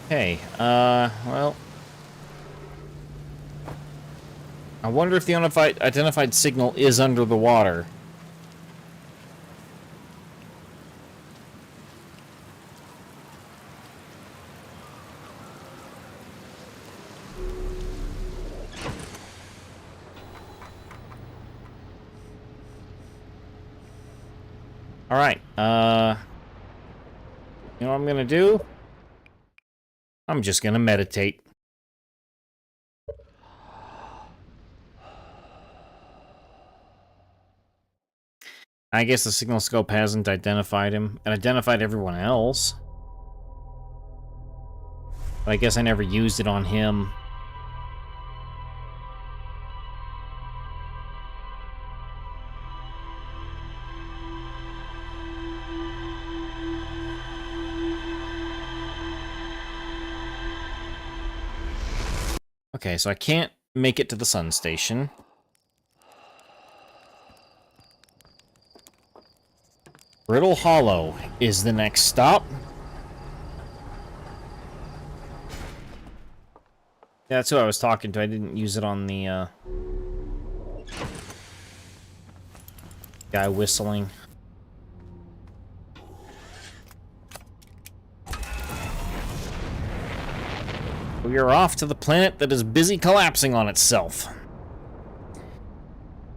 Speaker 1: Hey, well... I wonder if the identified signal is under the water. Alright, you know what I'm gonna do? I'm just gonna meditate. I guess the signal scope hasn't identified him. It identified everyone else. But I guess I never used it on him. Okay, so I can't make it to the sun station. Brittle Hollow is the next stop. Yeah, that's who I was talking to. I didn't use it on the, guy whistling. We are off to the planet that is busy collapsing on itself.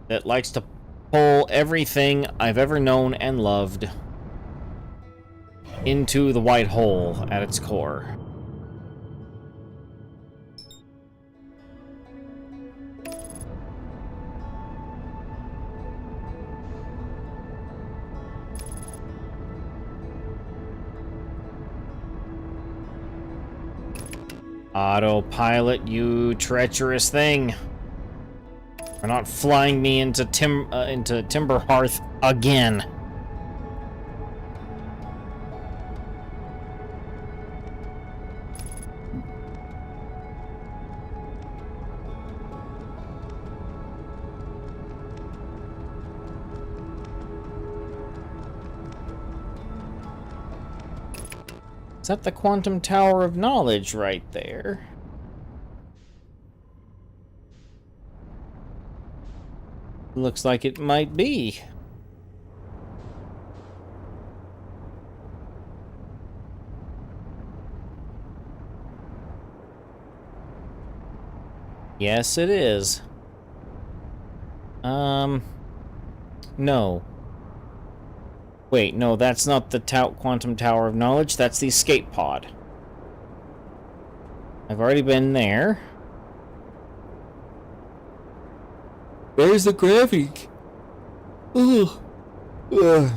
Speaker 1: That likes to pull everything I've ever known and loved into the white hole at its core. Autopilot, you treacherous thing. You're not flying me into Timberhearth again. Is that the Quantum Tower of Knowledge right there? Looks like it might be. Yes, it is. No. Wait, no, that's not the quantum tower of knowledge. That's the escape pod. I've already been there. There's the gravity. Ugh. Ugh.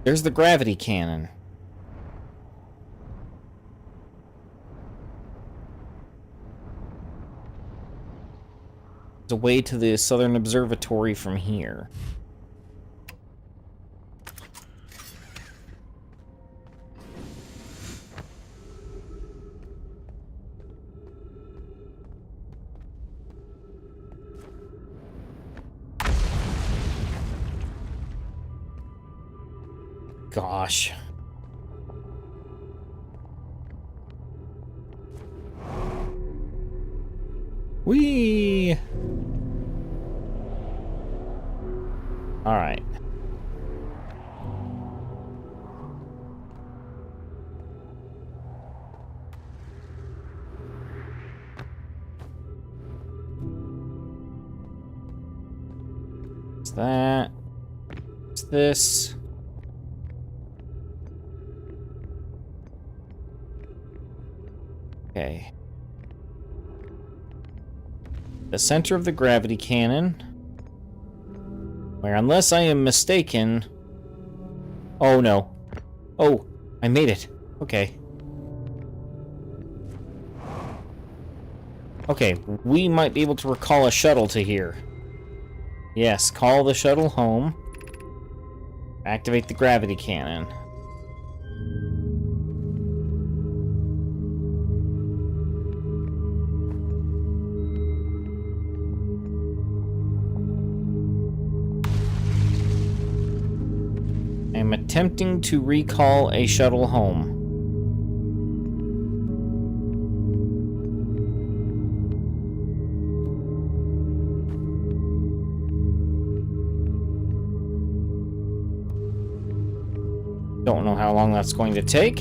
Speaker 1: There's the gravity cannon. There's a way to the Southern Observatory from here. Gosh. Whee! Alright. What's that? What's this? Okay. The center of the gravity cannon, where, unless I am mistaken... Oh, no. Oh, I made it. Okay. Okay, we might be able to recall a shuttle to here. Yes, call the shuttle home. Activate the gravity cannon. I'm attempting to recall a shuttle home. Don't know how long that's going to take.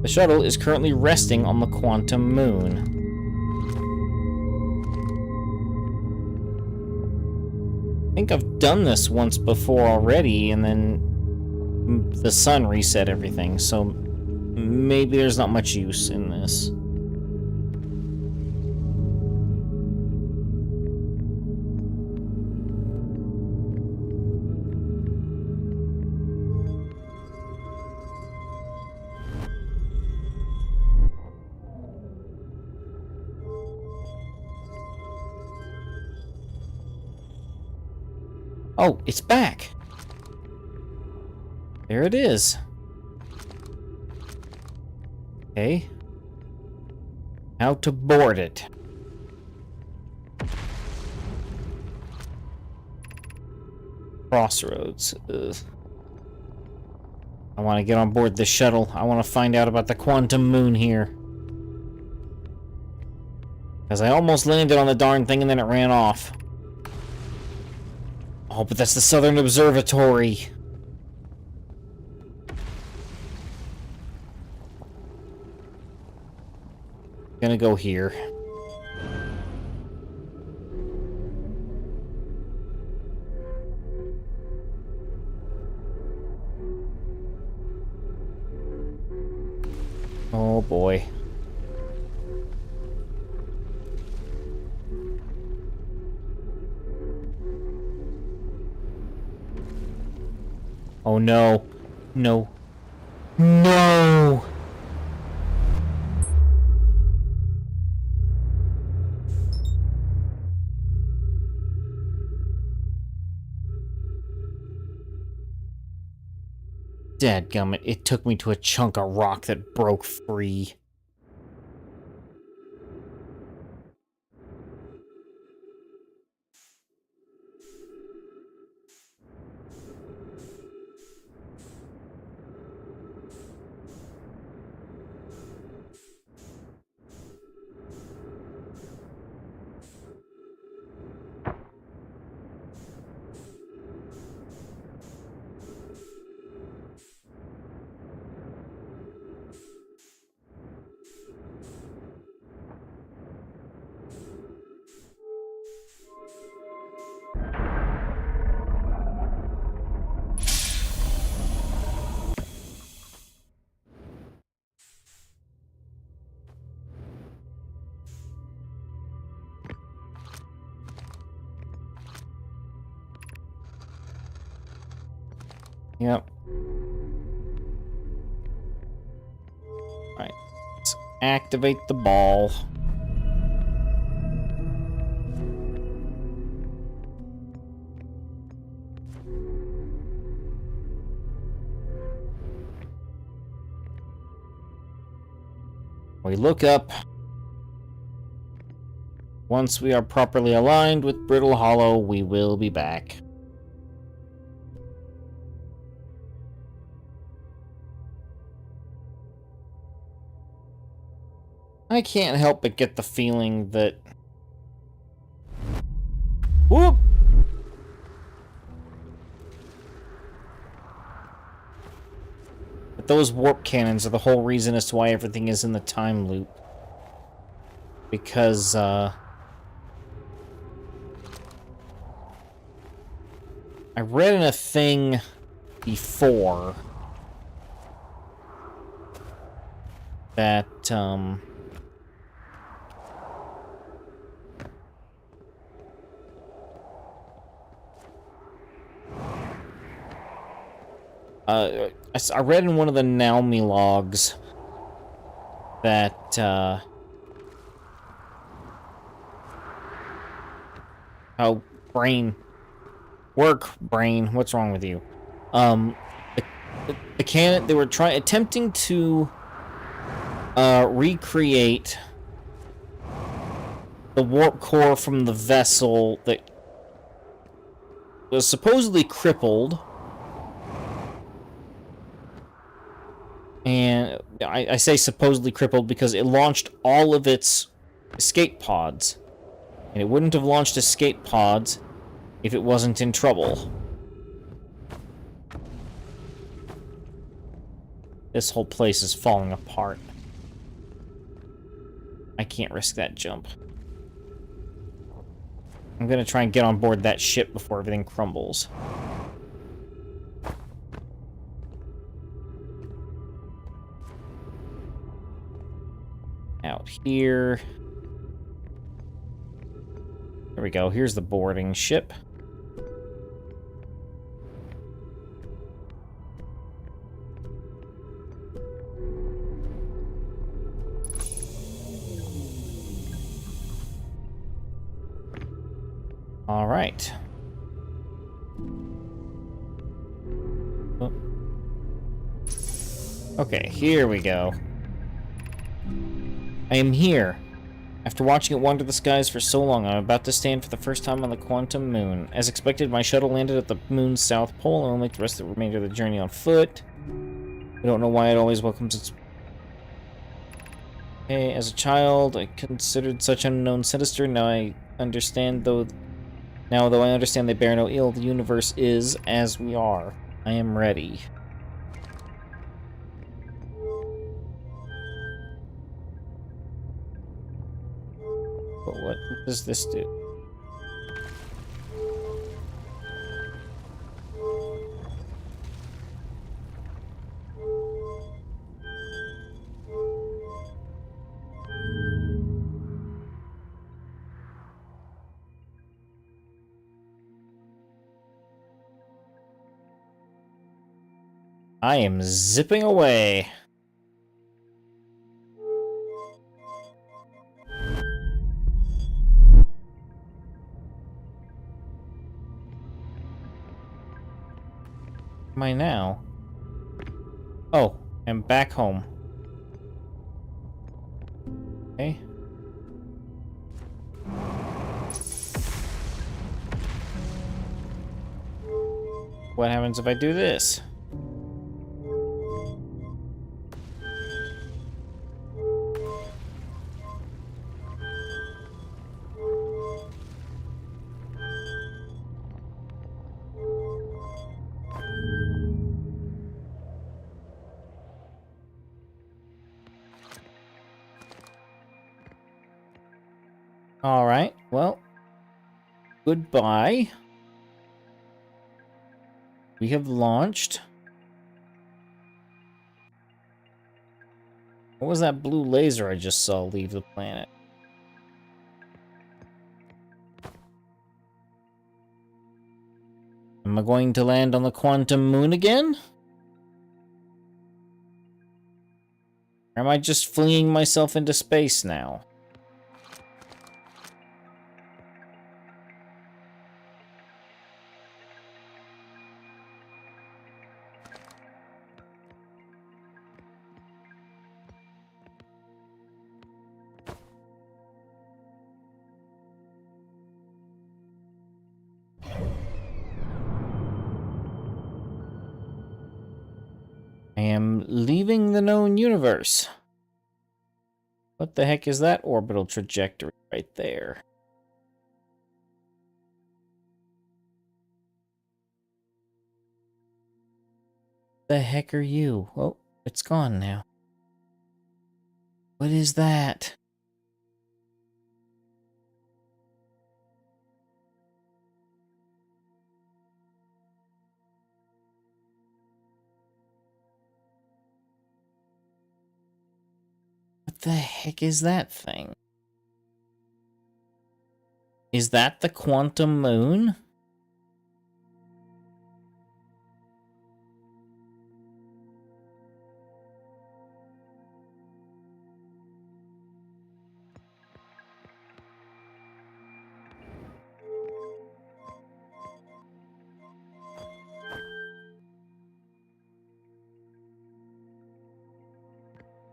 Speaker 1: The shuttle is currently resting on the quantum moon. I think I've done this once before already, and then the sun reset everything, so maybe there's not much use in this. Oh, it's back! There it is. Okay. How to board it. Crossroads. Ugh. I want to get on board the shuttle. I want to find out about the quantum moon here. Because I almost landed on the darn thing and then it ran off. Oh, but that's the Southern Observatory. Gonna go here. Oh boy. Oh no. No. No! Dadgummit, it took me to a chunk of rock that broke free. Yep. Right. Let's activate the ball. We look up. Once we are properly aligned with Brittle Hollow, we will be back. I can't help but get the feeling that... Whoop! That those warp cannons are the whole reason as to why everything is in the time loop. Because, I read in a thing before that, I read in one of the Naomi logs that, oh, brain. Work, brain. What's wrong with you? The cannon, they were attempting to, recreate the warp core from the vessel that was supposedly crippled. And I say supposedly crippled because it launched all of its escape pods. And it wouldn't have launched escape pods if it wasn't in trouble. This whole place is falling apart. I can't risk that jump. I'm gonna try and get on board that ship before everything crumbles. Out here. There we go. Here's the boarding ship. All right. Oh. Okay, here we go. I am here. After watching it wander the skies for so long, I'm about to stand for the first time on the quantum moon. As expected, my shuttle landed at the moon's south pole, and I'll make the rest of the remainder of the journey on foot. I don't know why it always welcomes its... Hey, as a child, I considered such unknown sinister. Now I understand, though I understand they bear no ill, the universe is as we are. I am ready. But what does this do? I am zipping away. Am I now? Oh, I'm back home. Okay. What happens if I do this? Alright, well, goodbye. We have launched. What was that blue laser I just saw leave the planet? Am I going to land on the quantum moon again? Or am I just flinging myself into space now? I am leaving the known universe. What the heck is that orbital trajectory right there? The heck are you? Oh, it's gone now. What is that? What the heck is that thing? Is that the quantum moon?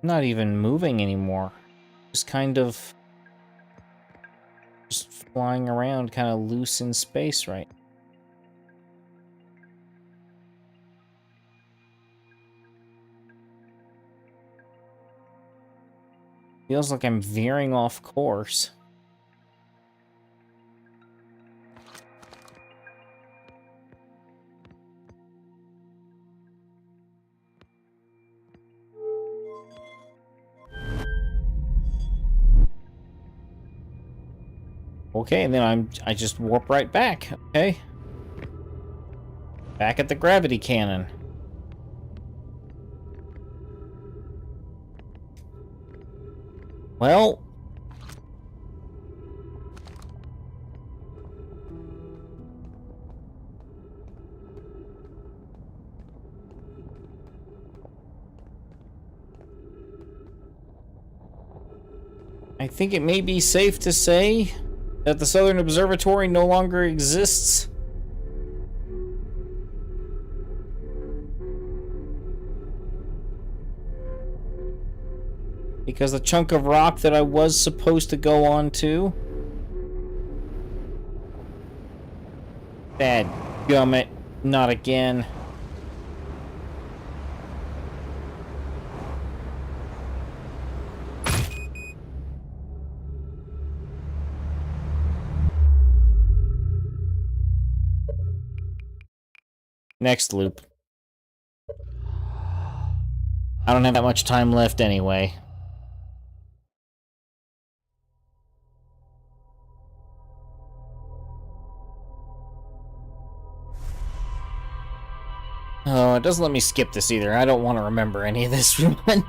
Speaker 1: Not even moving anymore. Just kind of... just flying around kind of loose in space right. Feels like I'm veering off course. Okay, and then I just warp right back, okay? Back at the gravity cannon. Well... I think it may be safe to say that the Southern Observatory no longer exists. Because the chunk of rock that I was supposed to go on to... Dadgummit, not again. Next loop. I don't have that much time left anyway. Oh, it doesn't let me skip this either. I don't want to remember any of this one.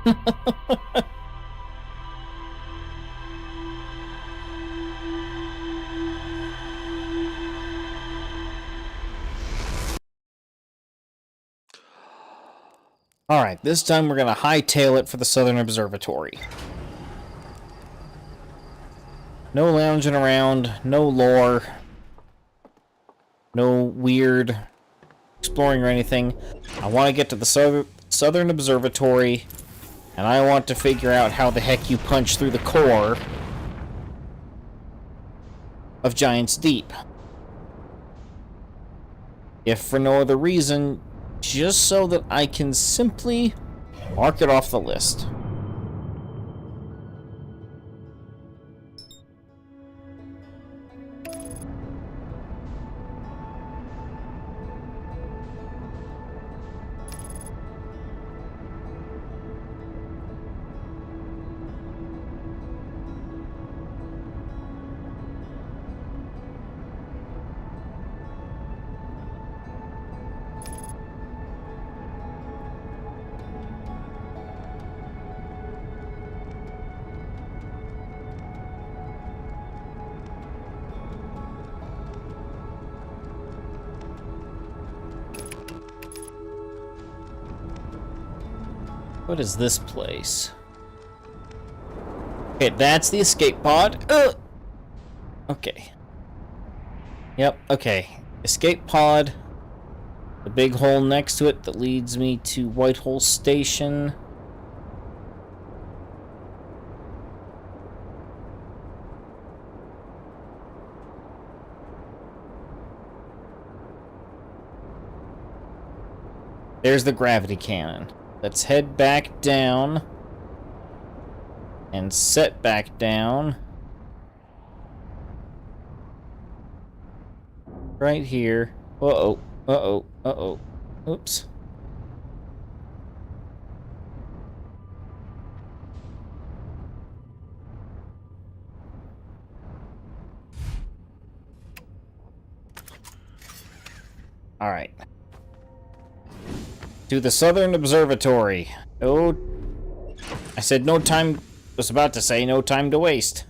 Speaker 1: Alright, this time we're going to hightail it for the Southern Observatory. No lounging around, no lore, no weird exploring or anything. I want to get to the Southern Observatory, and I want to figure out how the heck you punch through the core of Giant's Deep. If for no other reason, just so that I can simply mark it off the list. What is this place? Okay, that's the escape pod. Ugh! Okay. Yep, okay. Escape pod. The big hole next to it that leads me to Whitehall Station. There's the gravity cannon. Let's head back down. And set back down. Right here. Uh-oh. Uh-oh. Uh-oh. Oops. Alright. To the Southern Observatory. Oh, I said no time, was about to say no time to waste.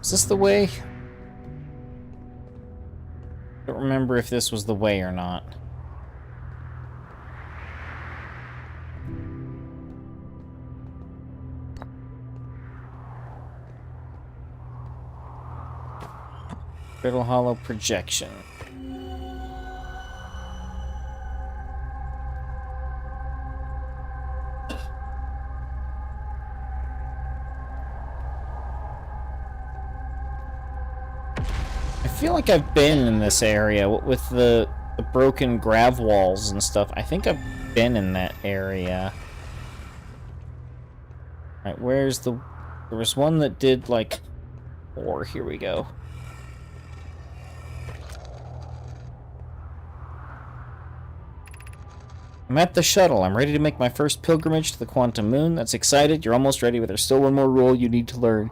Speaker 1: Is this the way? I don't remember if this was the way or not. Brittle Hollow projection. I feel like I've been in this area with the broken grav walls and stuff. I think I've been in that area. Alright, where's the... There was one that did, like... Or here we go. I'm at the shuttle. I'm ready to make my first pilgrimage to the Quantum Moon. That's excited. You're almost ready, but there's still one more rule you need to learn.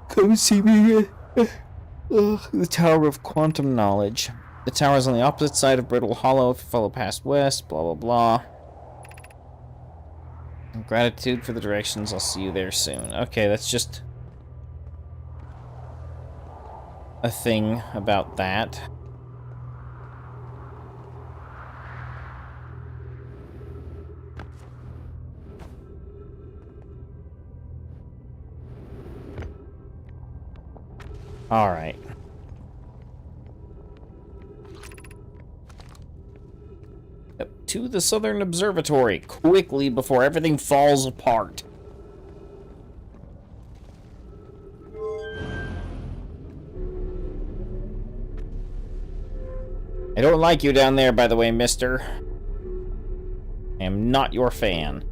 Speaker 1: Come see me at the Tower of Quantum Knowledge. The tower is on the opposite side of Brittle Hollow if you follow past west, blah blah blah. Gratitude for the directions. I'll see you there soon. Okay, that's just a thing about that. Alright. To the Southern Observatory, quickly before everything falls apart. I don't like you down there, by the way, mister. I am not your fan.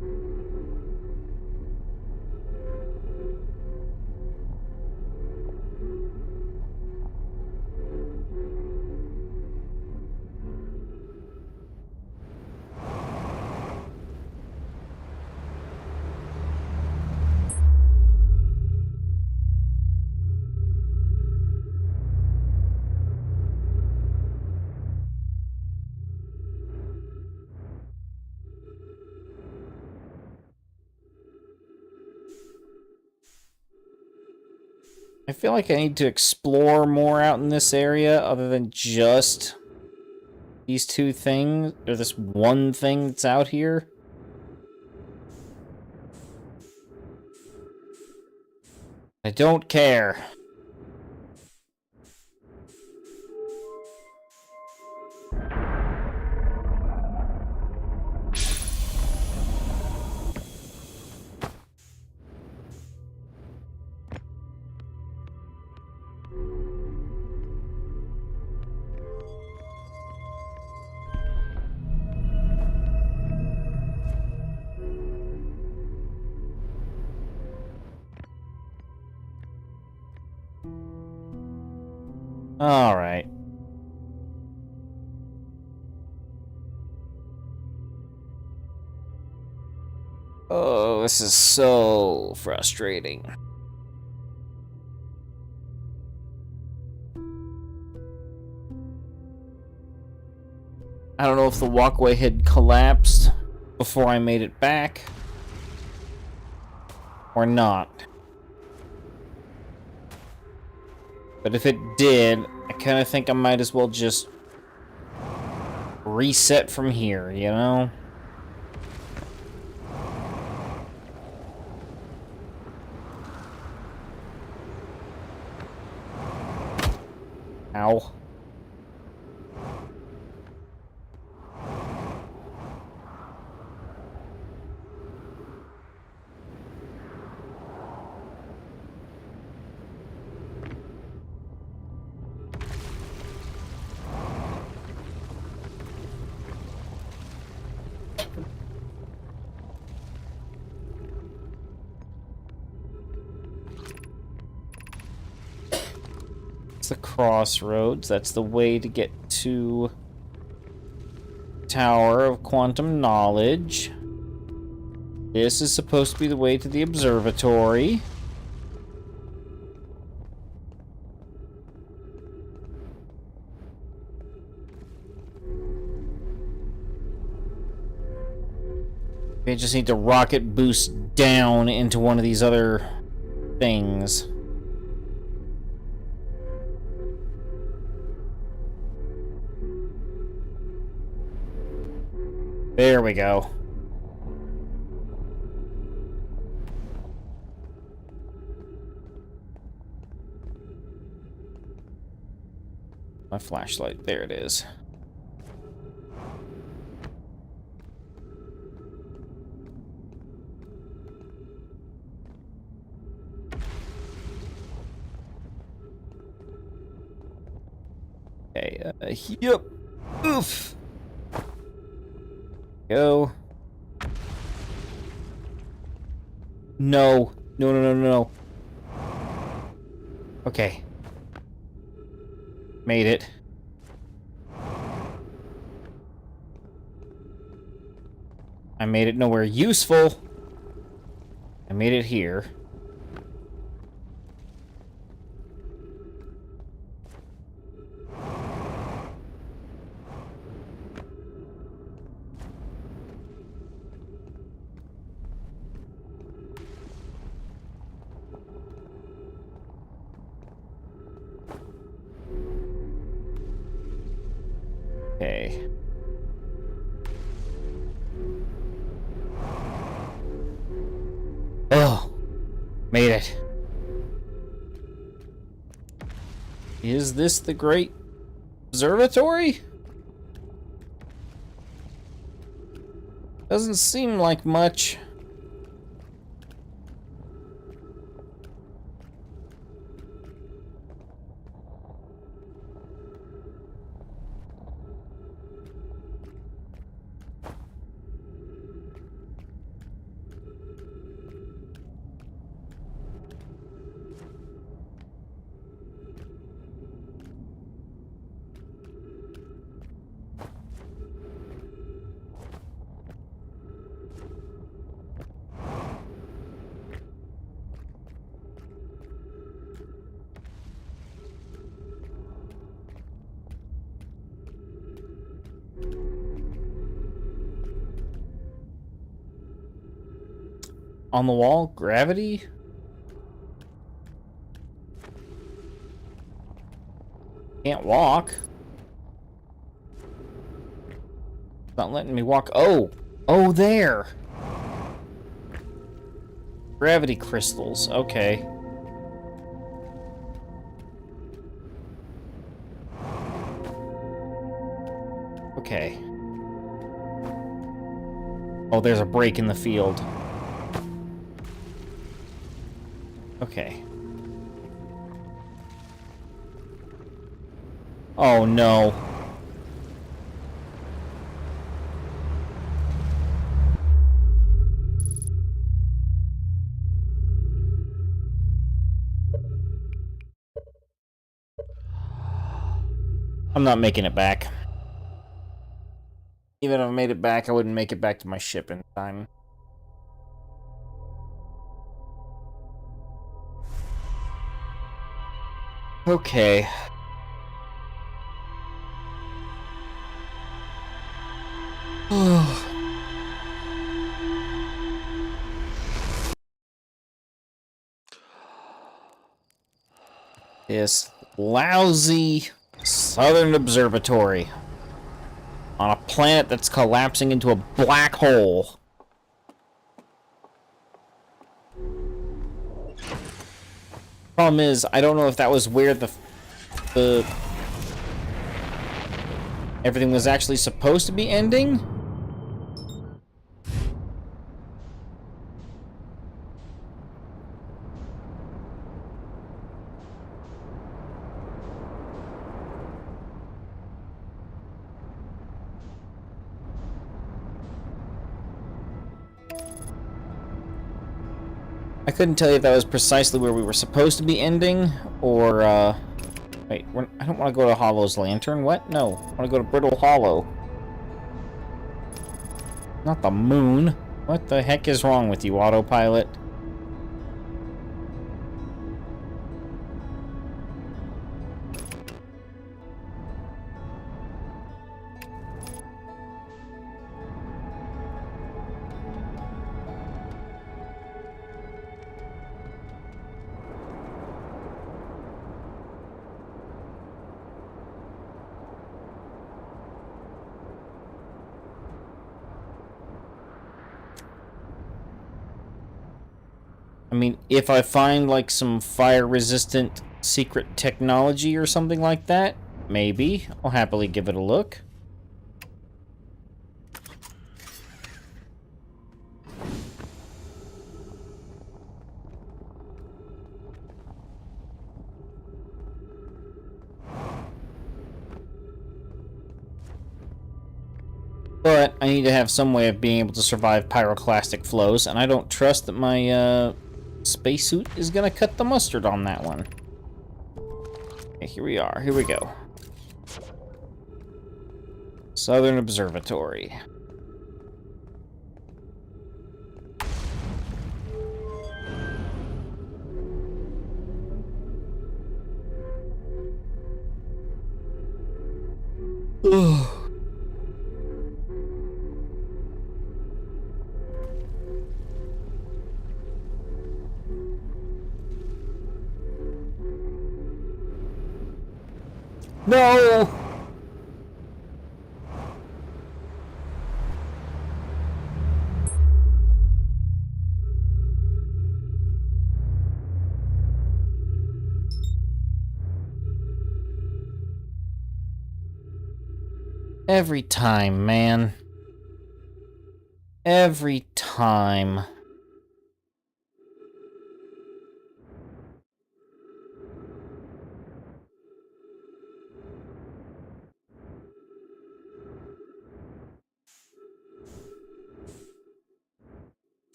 Speaker 1: I feel like I need to explore more out in this area other than just these two things, or this one thing that's out here. I don't care. All right. Oh, this is so frustrating. I don't know if the walkway had collapsed before I made it back or not. But if it did, I kind of think I might as well just reset from here, you know? Ow. The crossroads. That's the way to get to Tower of Quantum Knowledge. This is supposed to be the way to the observatory. I just need to rocket boost down into one of these other things. There we go. My flashlight. There it is. Okay, yep. Oof. Go. No. No, no, no, no. Okay. Made it. I made it nowhere useful. I made it here. Okay. Oh, made it. Is this the Great Observatory? Doesn't seem like much. On the wall, gravity? Can't walk. Not letting me walk. Oh! Oh, there! Gravity crystals. Okay. Okay. Oh, there's a break in the field. Okay. Oh, no. I'm not making it back. Even if I made it back, I wouldn't make it back to my ship in time. Okay. This lousy Southern Observatory on a planet that's collapsing into a black hole. Problem is, I don't know if that was where the everything was actually supposed to be ending. I couldn't tell you if that was precisely where we were supposed to be ending, or, wait, I don't want to go to Hollow's Lantern. What? No. I want to go to Brittle Hollow. Not the moon. What the heck is wrong with you, autopilot? I mean, if I find, like, some fire-resistant secret technology or something like that, maybe. I'll happily give it a look. But I need to have some way of being able to survive pyroclastic flows, and I don't trust that my, spacesuit is gonna cut the mustard on that one. Okay, here we are. Here we go. Southern Observatory. Ugh. No! Every time, man. Every time.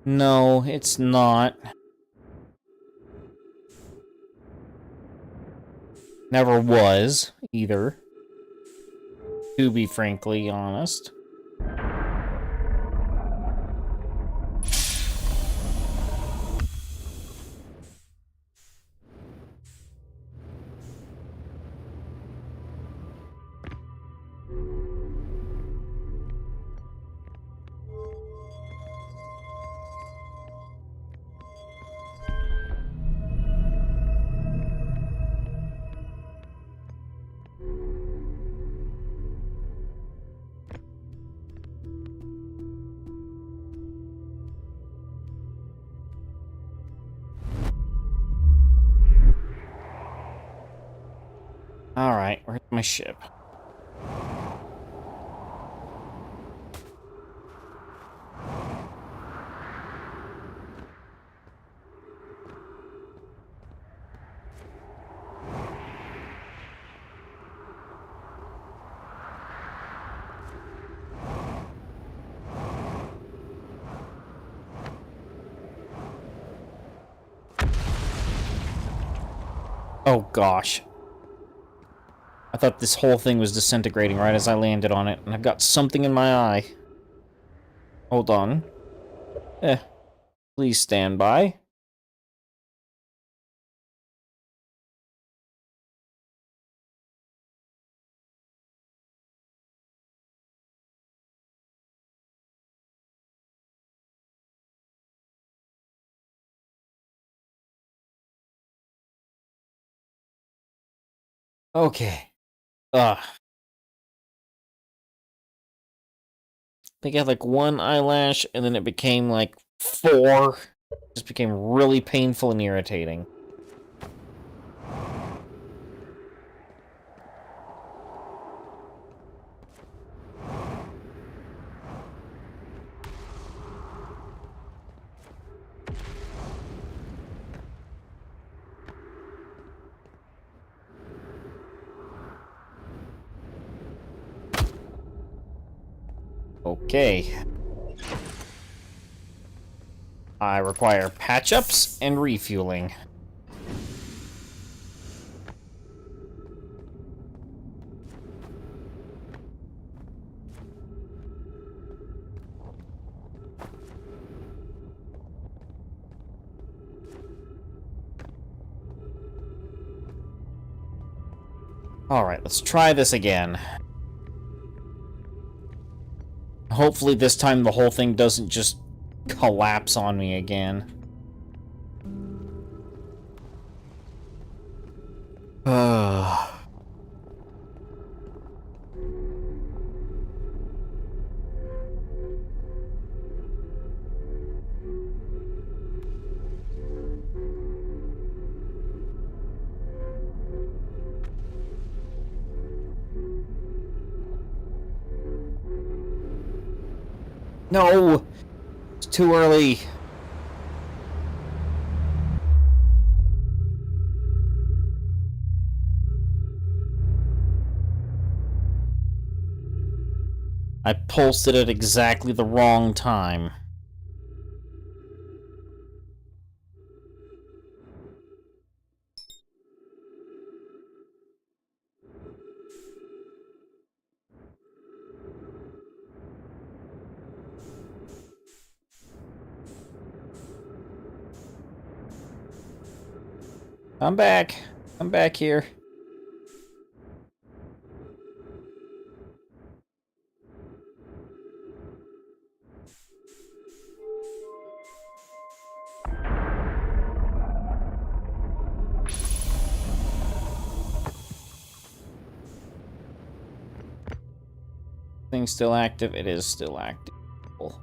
Speaker 1: No, it's not. Never was, either. To be frankly honest. Alright, where's my ship? Oh gosh. I thought this whole thing was disintegrating right as I landed on it, and I've got something in my eye. Hold on. Please stand by. Okay. Ugh. I think I had like one eyelash, and then it became like 4. It just became really painful and irritating. Okay. I require patch-ups and refueling. Alright, let's try this again. Hopefully this time the whole thing doesn't just collapse on me again. No! It's too early. I pulsed it at exactly the wrong time. I'm back. I'm back here. Thing's still active. It is still active. Cool.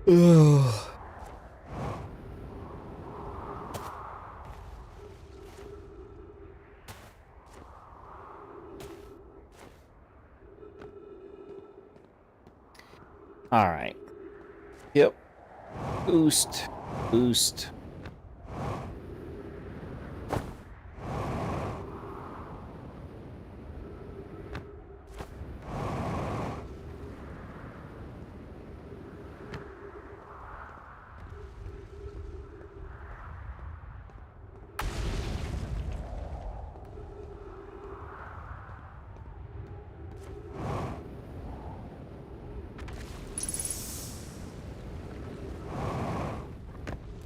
Speaker 1: Ugh. Alright. Yep. Boost. Boost.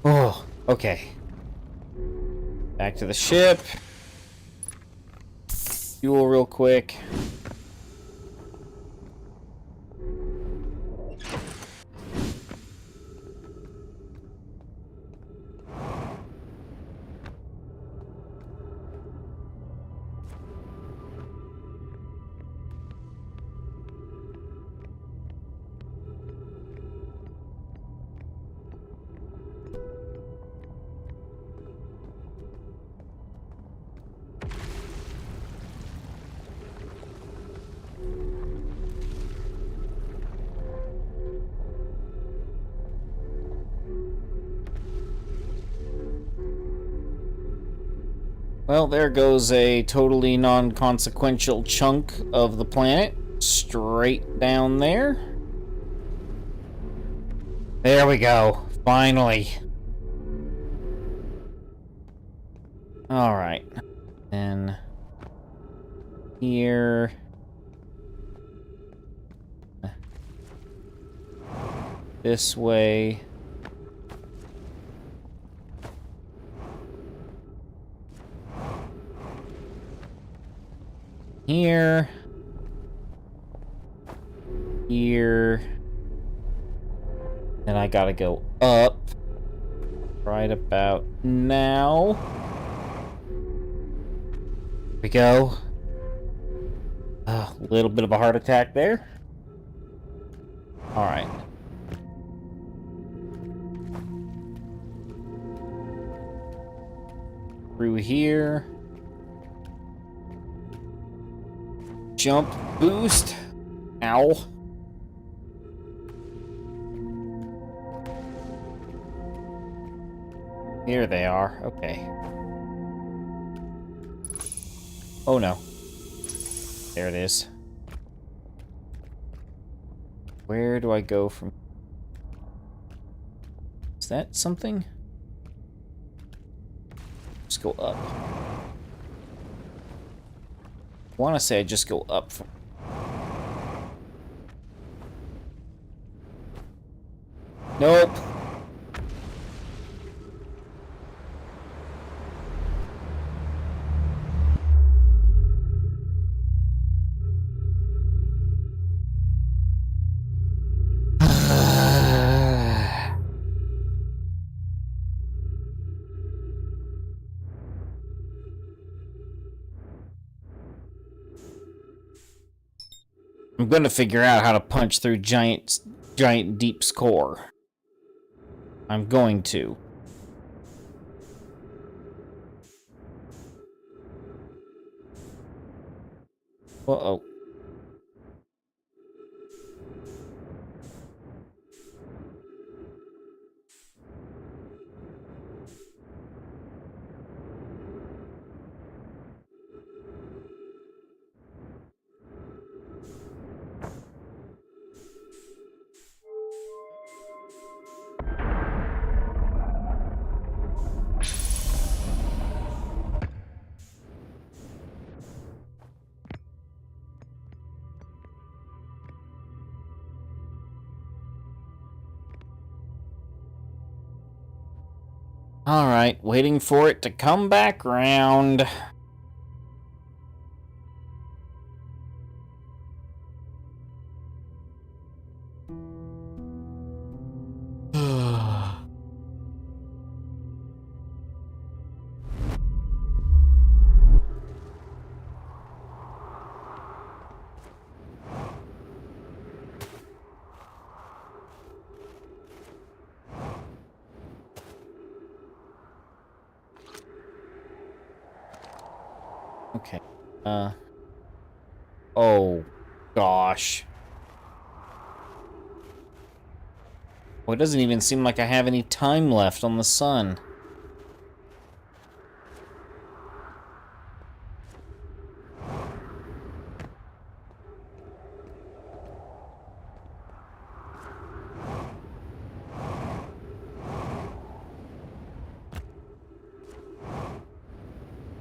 Speaker 1: Oh, okay. Back to the ship. Fuel real quick. Well, there goes a totally non-consequential chunk of the planet. Straight down there. There we go. Finally. Alright. And here. This way. here. Here. And I gotta go up. Right about now. Here we go. A little bit of a heart attack there. Alright. Through here. Jump boost. Ow. Here they are. Okay. Oh no. There it is. Where do I go from? Is that something? Just go up. I want to say I just go up from... Nope. I'm gonna figure out how to punch through giant deep's core. I'm going to. Uh-oh. Alright, waiting for it to come back round. Okay. Oh, gosh. Well, it doesn't even seem like I have any time left on the sun.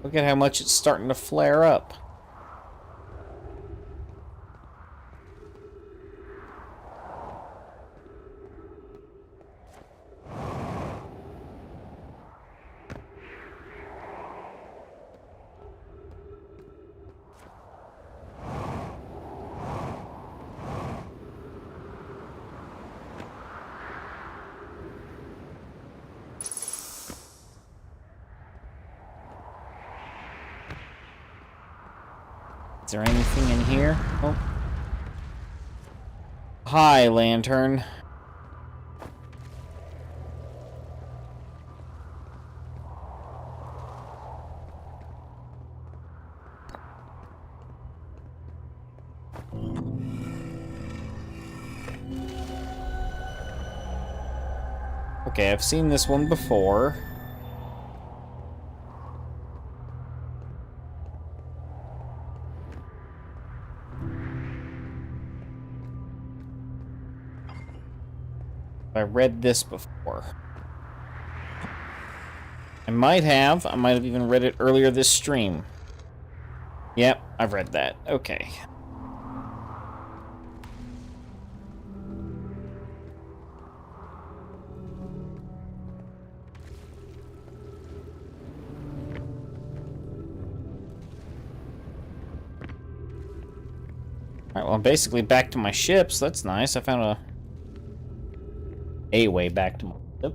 Speaker 1: Look at how much it's starting to flare up. Is there anything in here? Oh. Hi, lantern. Okay, I've seen this one before. I read this before. I might have even read it earlier this stream. Yep, I've read that. Okay. Alright, well, I'm basically back to my ship, so that's nice. I found a way back to my ship.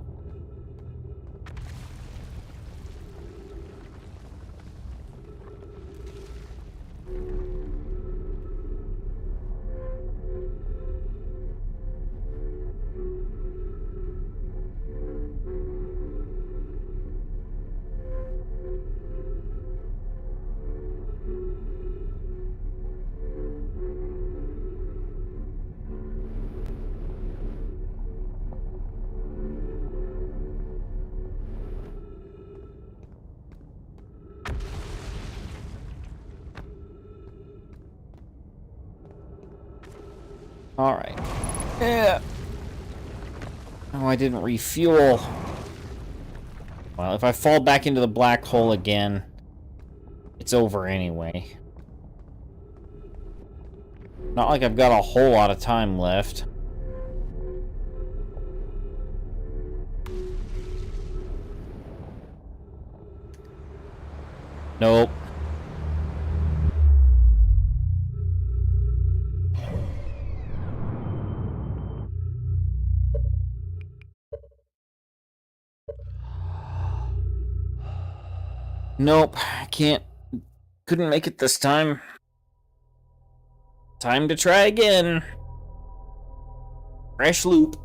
Speaker 1: Alright. Yeah. Oh, I didn't refuel. Well, if I fall back into the black hole again, it's over anyway. Not like I've got a whole lot of time left. Nope. Nope, couldn't make it this time. Time to try again. Fresh loop.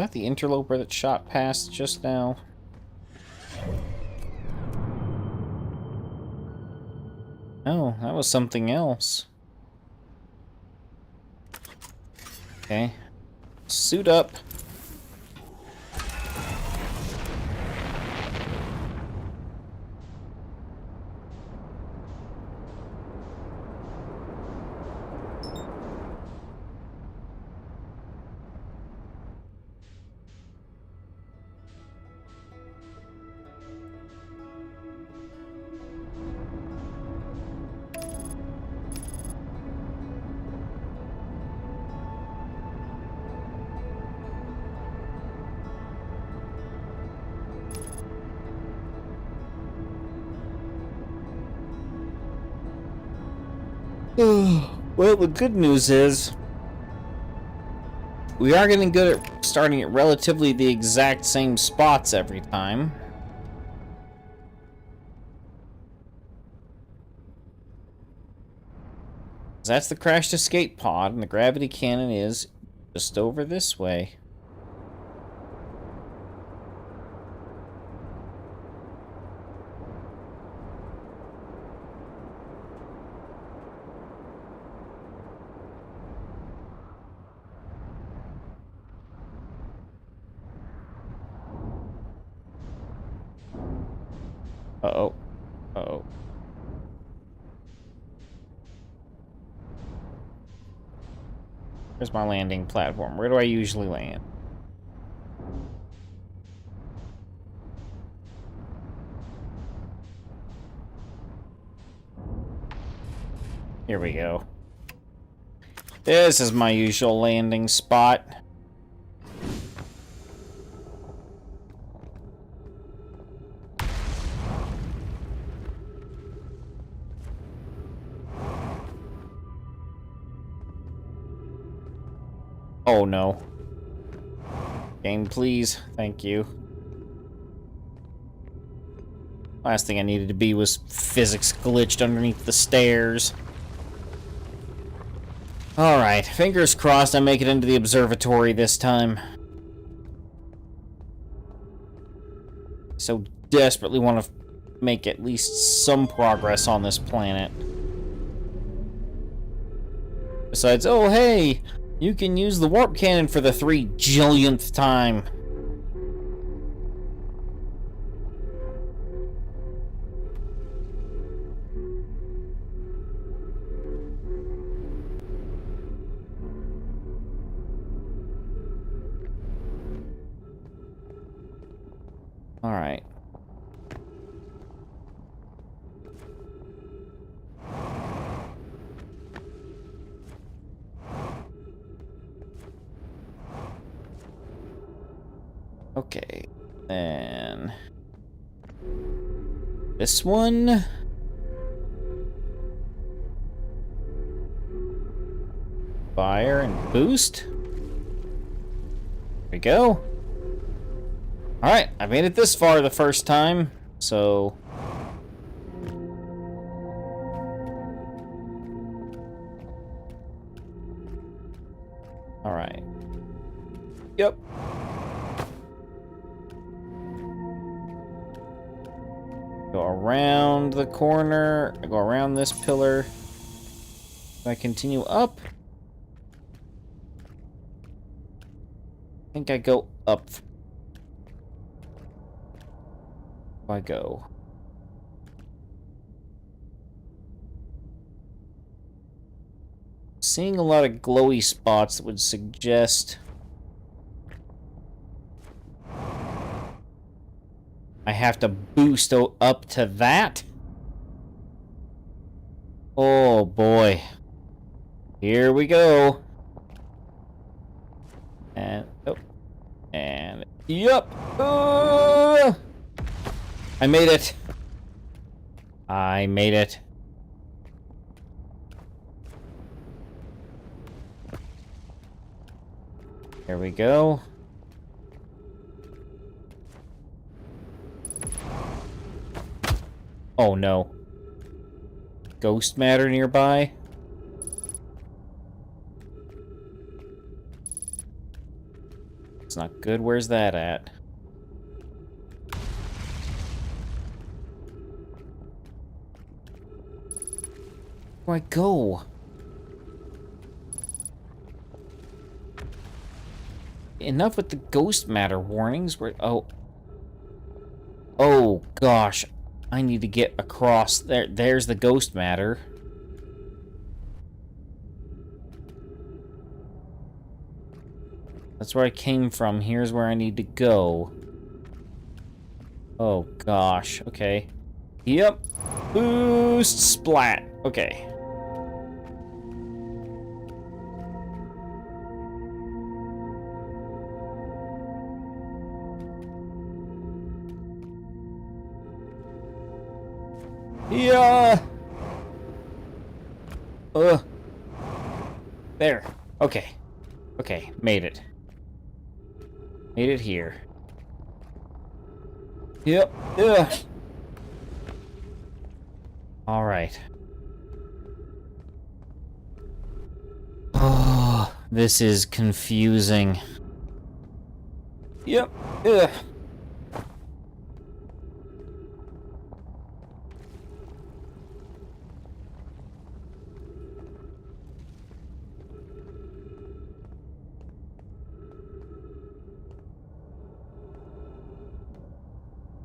Speaker 1: Is that the interloper that shot past just now? Oh, that was something else. Okay. Suit up. Well, the good news is we are getting good at starting at relatively the exact same spots every time. That's the crashed escape pod, and the gravity cannon is just over this way. Uh-oh. Uh-oh. Where's my landing platform? Where do I usually land? Here we go. This is my usual landing spot. Oh no. Game, please. Thank you. Last thing I needed to be was physics glitched underneath the stairs. Alright, fingers crossed I make it into the observatory this time. So desperately want to make at least some progress on this planet. Besides, oh hey, you can use the warp cannon for the 3 jillionth time. All right. Okay. Then this one. Fire and boost. There we go. Alright, I made it this far the first time, so... Alright. Yep. Go around the corner, I go around this pillar. I continue up. I think I go up. I go. Seeing a lot of glowy spots that would suggest I have to boost up to that. Oh boy. Here we go. And oh, and yep. I made it. I made it. Here we go. Oh no. Ghost matter nearby? It's not good. Where's that at? Where do I go? Enough with the ghost matter warnings. Where? Oh. Oh gosh. I need to get across there. There's the ghost matter. That's where I came from. Here's where I need to go. Oh gosh. Okay. Yep. Boost splat. Okay. Yeah. There. Okay. Okay, made it. Made it here. Yep. Ugh. All right. Oh, this is confusing. Yep. Ugh.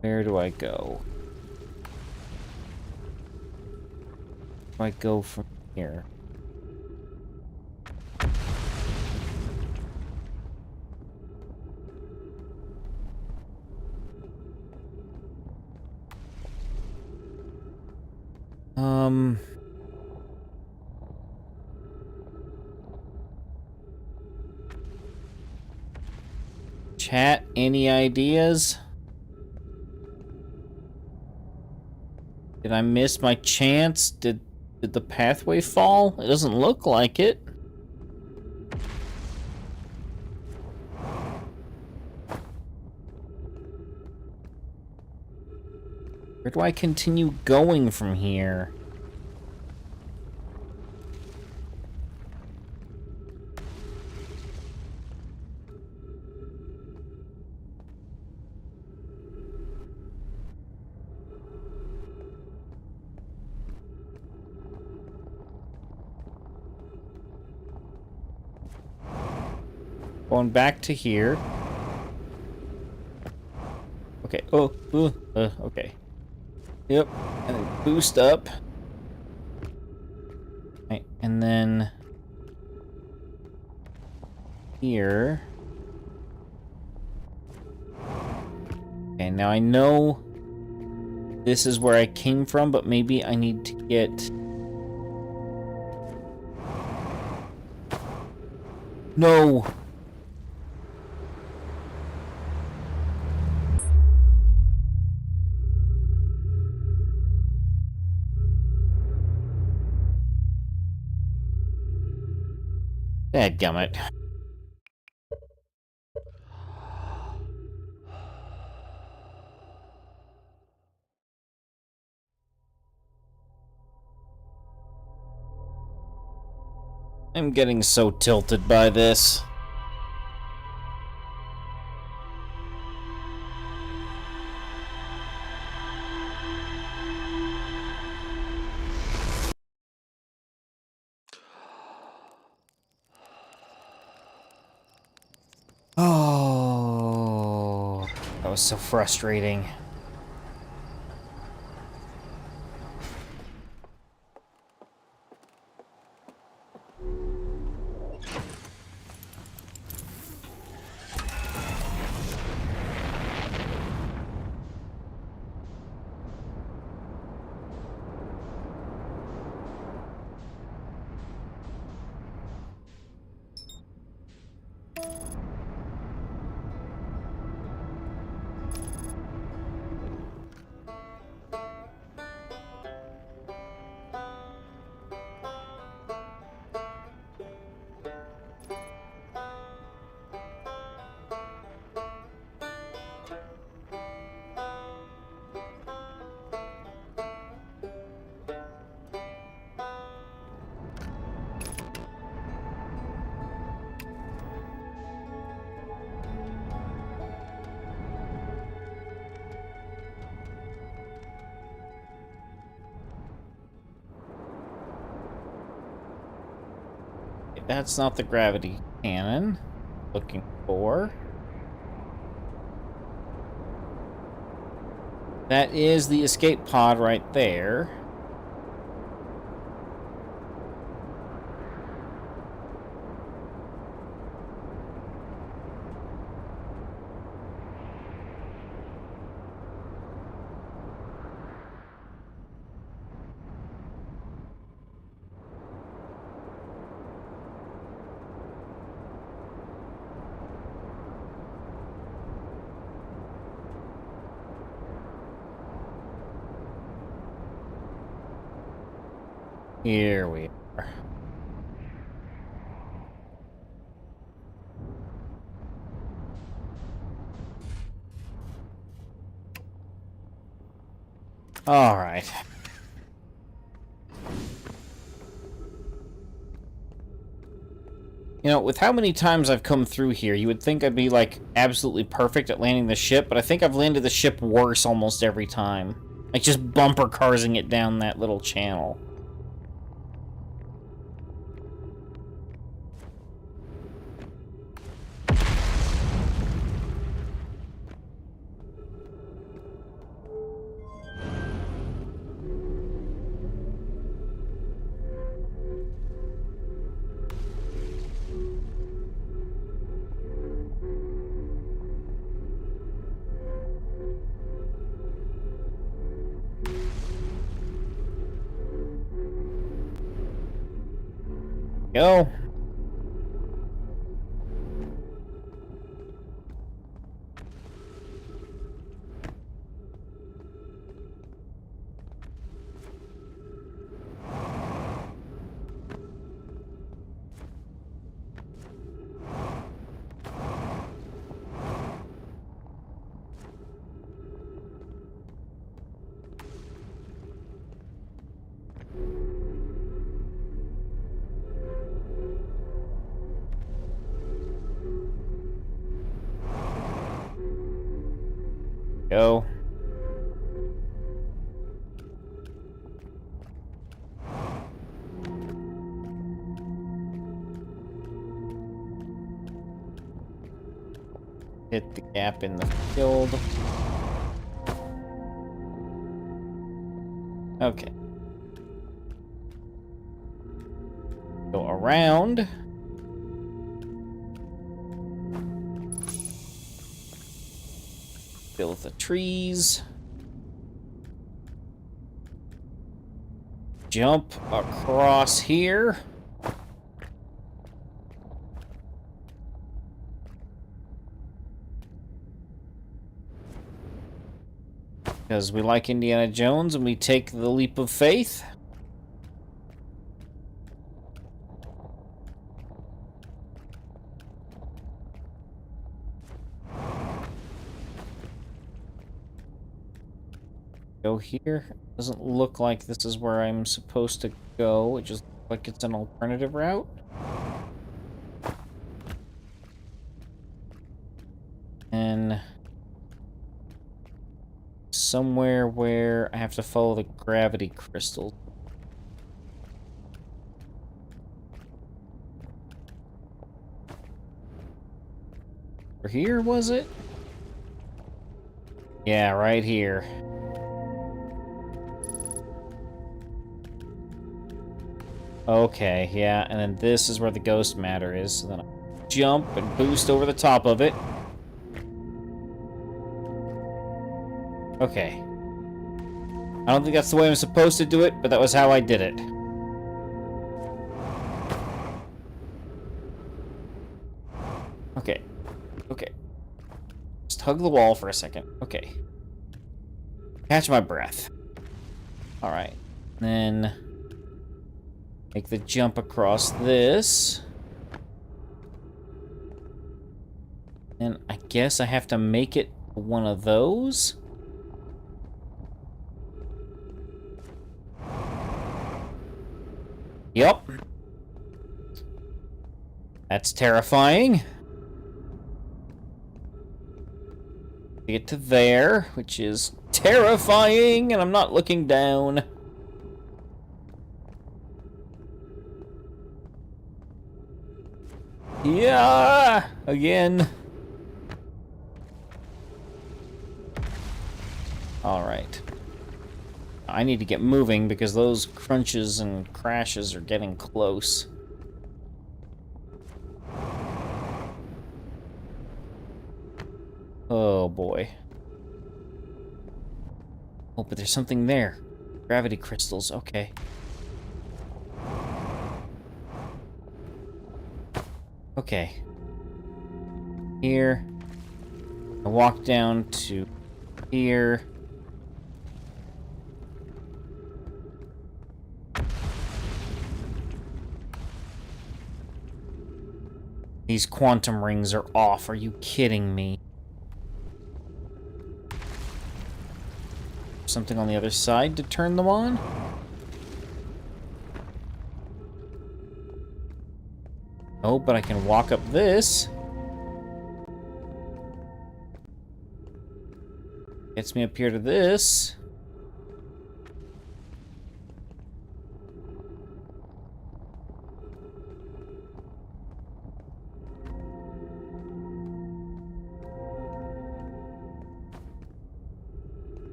Speaker 1: Where do I go? Where do I go from here? Chat, any ideas? Did I miss my chance? Did the pathway fall? It doesn't look like it. Where do I continue going from here? Going back to here. Okay. Oh. Okay. Yep. And then boost up. Right. And then here. Okay, now I know this is where I came from, but maybe I need to get... No! Dadgummit. I'm getting so tilted by this. Oh, that was so frustrating. That's not the gravity cannon. Looking for. That is the escape pod right there. Here we are. All right. You know, with how many times I've come through here, you would think I'd be, like, absolutely perfect at landing the ship, but I think I've landed the ship worse almost every time. Like, just bumper carsing it down that little channel. Go. Go. Hit the gap in the field. Okay. Go around. Deal with the trees. Jump across here. Because we like Indiana Jones and we take the leap of faith. Go here. Doesn't look like this is where I'm supposed to go. It just looks like it's an alternative route. And somewhere where I have to follow the gravity crystal. Over here, was it? Yeah, right here. Okay, yeah, and then this is where the ghost matter is. So then I jump and boost over the top of it. Okay. I don't think that's the way I'm supposed to do it, but that was how I did it. Okay. Okay. Just hug the wall for a second. Okay. Catch my breath. Alright. Then make the jump across this. And I guess I have to make it one of those. Yep. That's terrifying. To get to there, which is terrifying, and I'm not looking down. Yeah! Again. Alright. I need to get moving because those crunches and crashes are getting close. Oh boy. Oh, but there's something there. Gravity crystals, okay. Okay. Here. I walk down to here. These quantum rings are off. Are you kidding me? Something on the other side to turn them on? Oh, but I can walk up this. Gets me up here to this.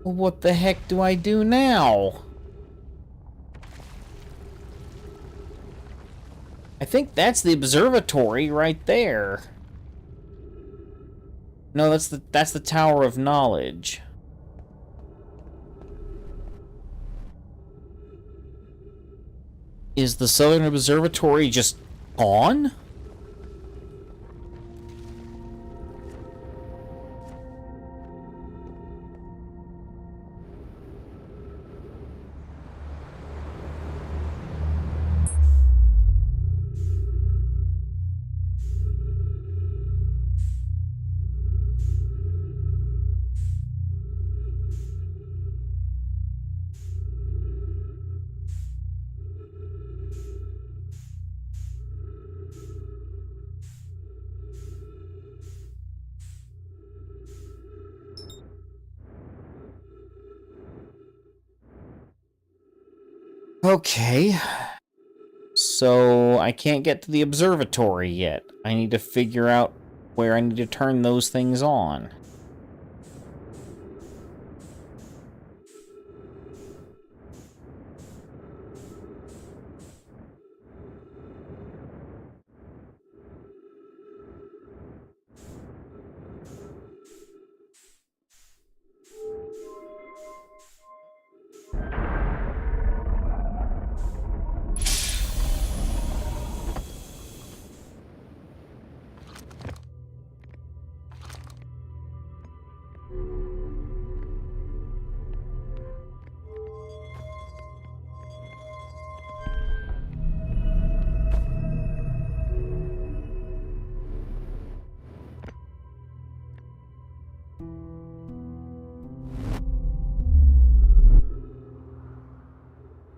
Speaker 1: Well, what the heck do I do now? I think that's the observatory right there. No, that's the Tower of Knowledge. Is the Southern Observatory just gone? Okay. So I can't get to the observatory yet. I need to figure out where I need to turn those things on.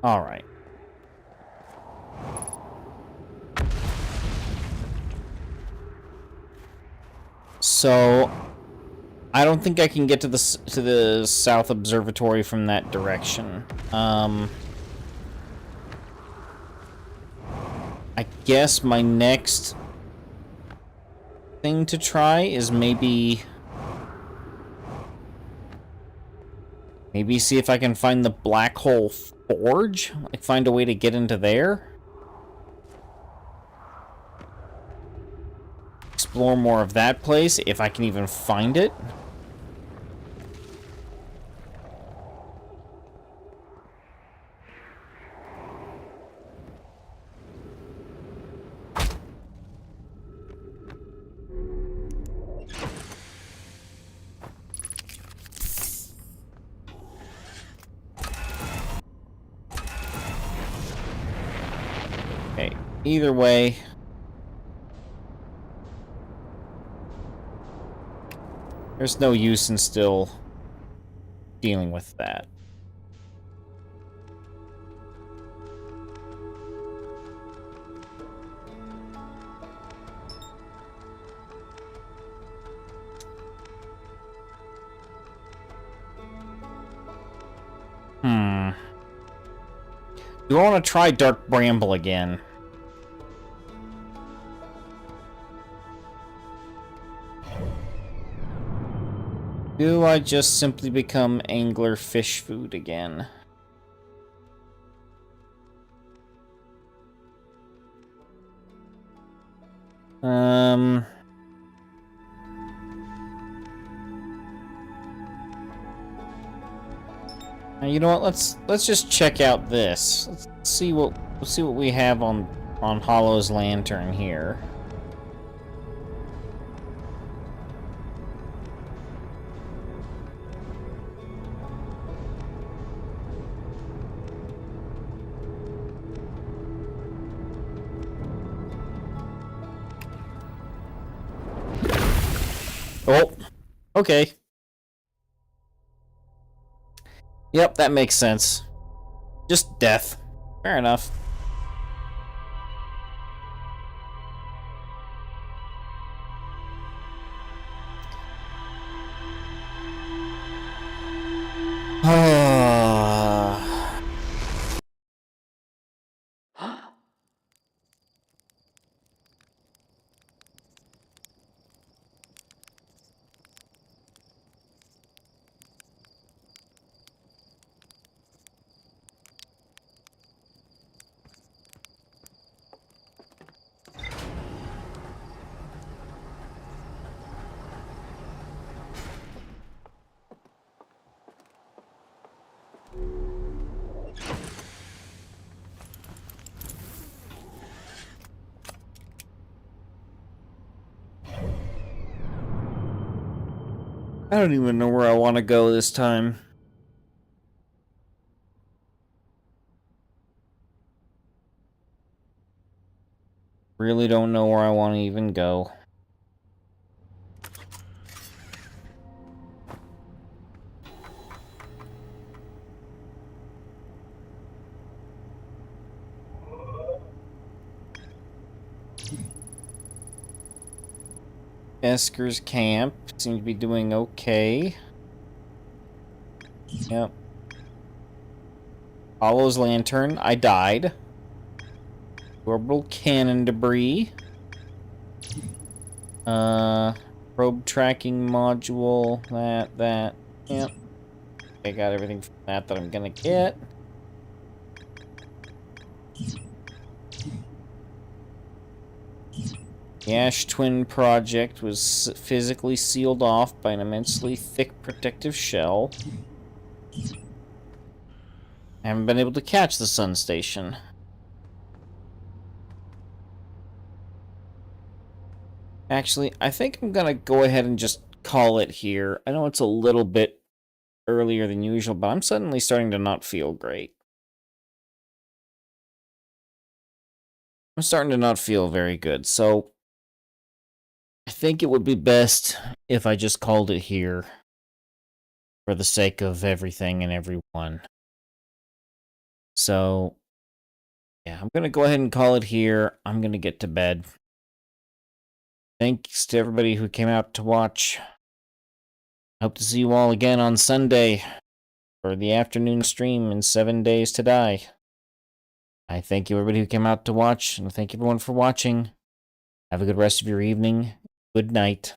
Speaker 1: Alright. So, I don't think I can get to the South Observatory from that direction. I guess my next thing to try is maybe see if I can find the Black Hole Forge? Like, find a way to get into there? Explore more of that place, if I can even find it. Okay, either way... there's no use in still dealing with that. Do I want to try Dark Bramble again? Do I just simply become angler fish food again? You know what? Let's just check out this. Let's see what we have on Hollow's Lantern here. Oh, okay. Yep, that makes sense. Just death. Fair enough. I don't even know where I want to go this time. Really don't know where I want to even go. Esker's camp seems to be doing okay. Yep. Hollow's Lantern, I died. Orbital cannon debris. Probe tracking module, that. Yep. I got everything from that I'm gonna get. The Ash Twin project was physically sealed off by an immensely thick protective shell. I haven't been able to catch the Sun Station. Actually, I think I'm gonna go ahead and just call it here. I know it's a little bit earlier than usual, but I'm suddenly starting to not feel great. I'm starting to not feel very good, so I think it would be best if I just called it here for the sake of everything and everyone. So, yeah, I'm going to go ahead and call it here. I'm going to get to bed. Thanks to everybody who came out to watch. Hope to see you all again on Sunday for the afternoon stream in 7 Days to Die. I thank you, everybody who came out to watch, and thank everyone for watching. Have a good rest of your evening. Good night.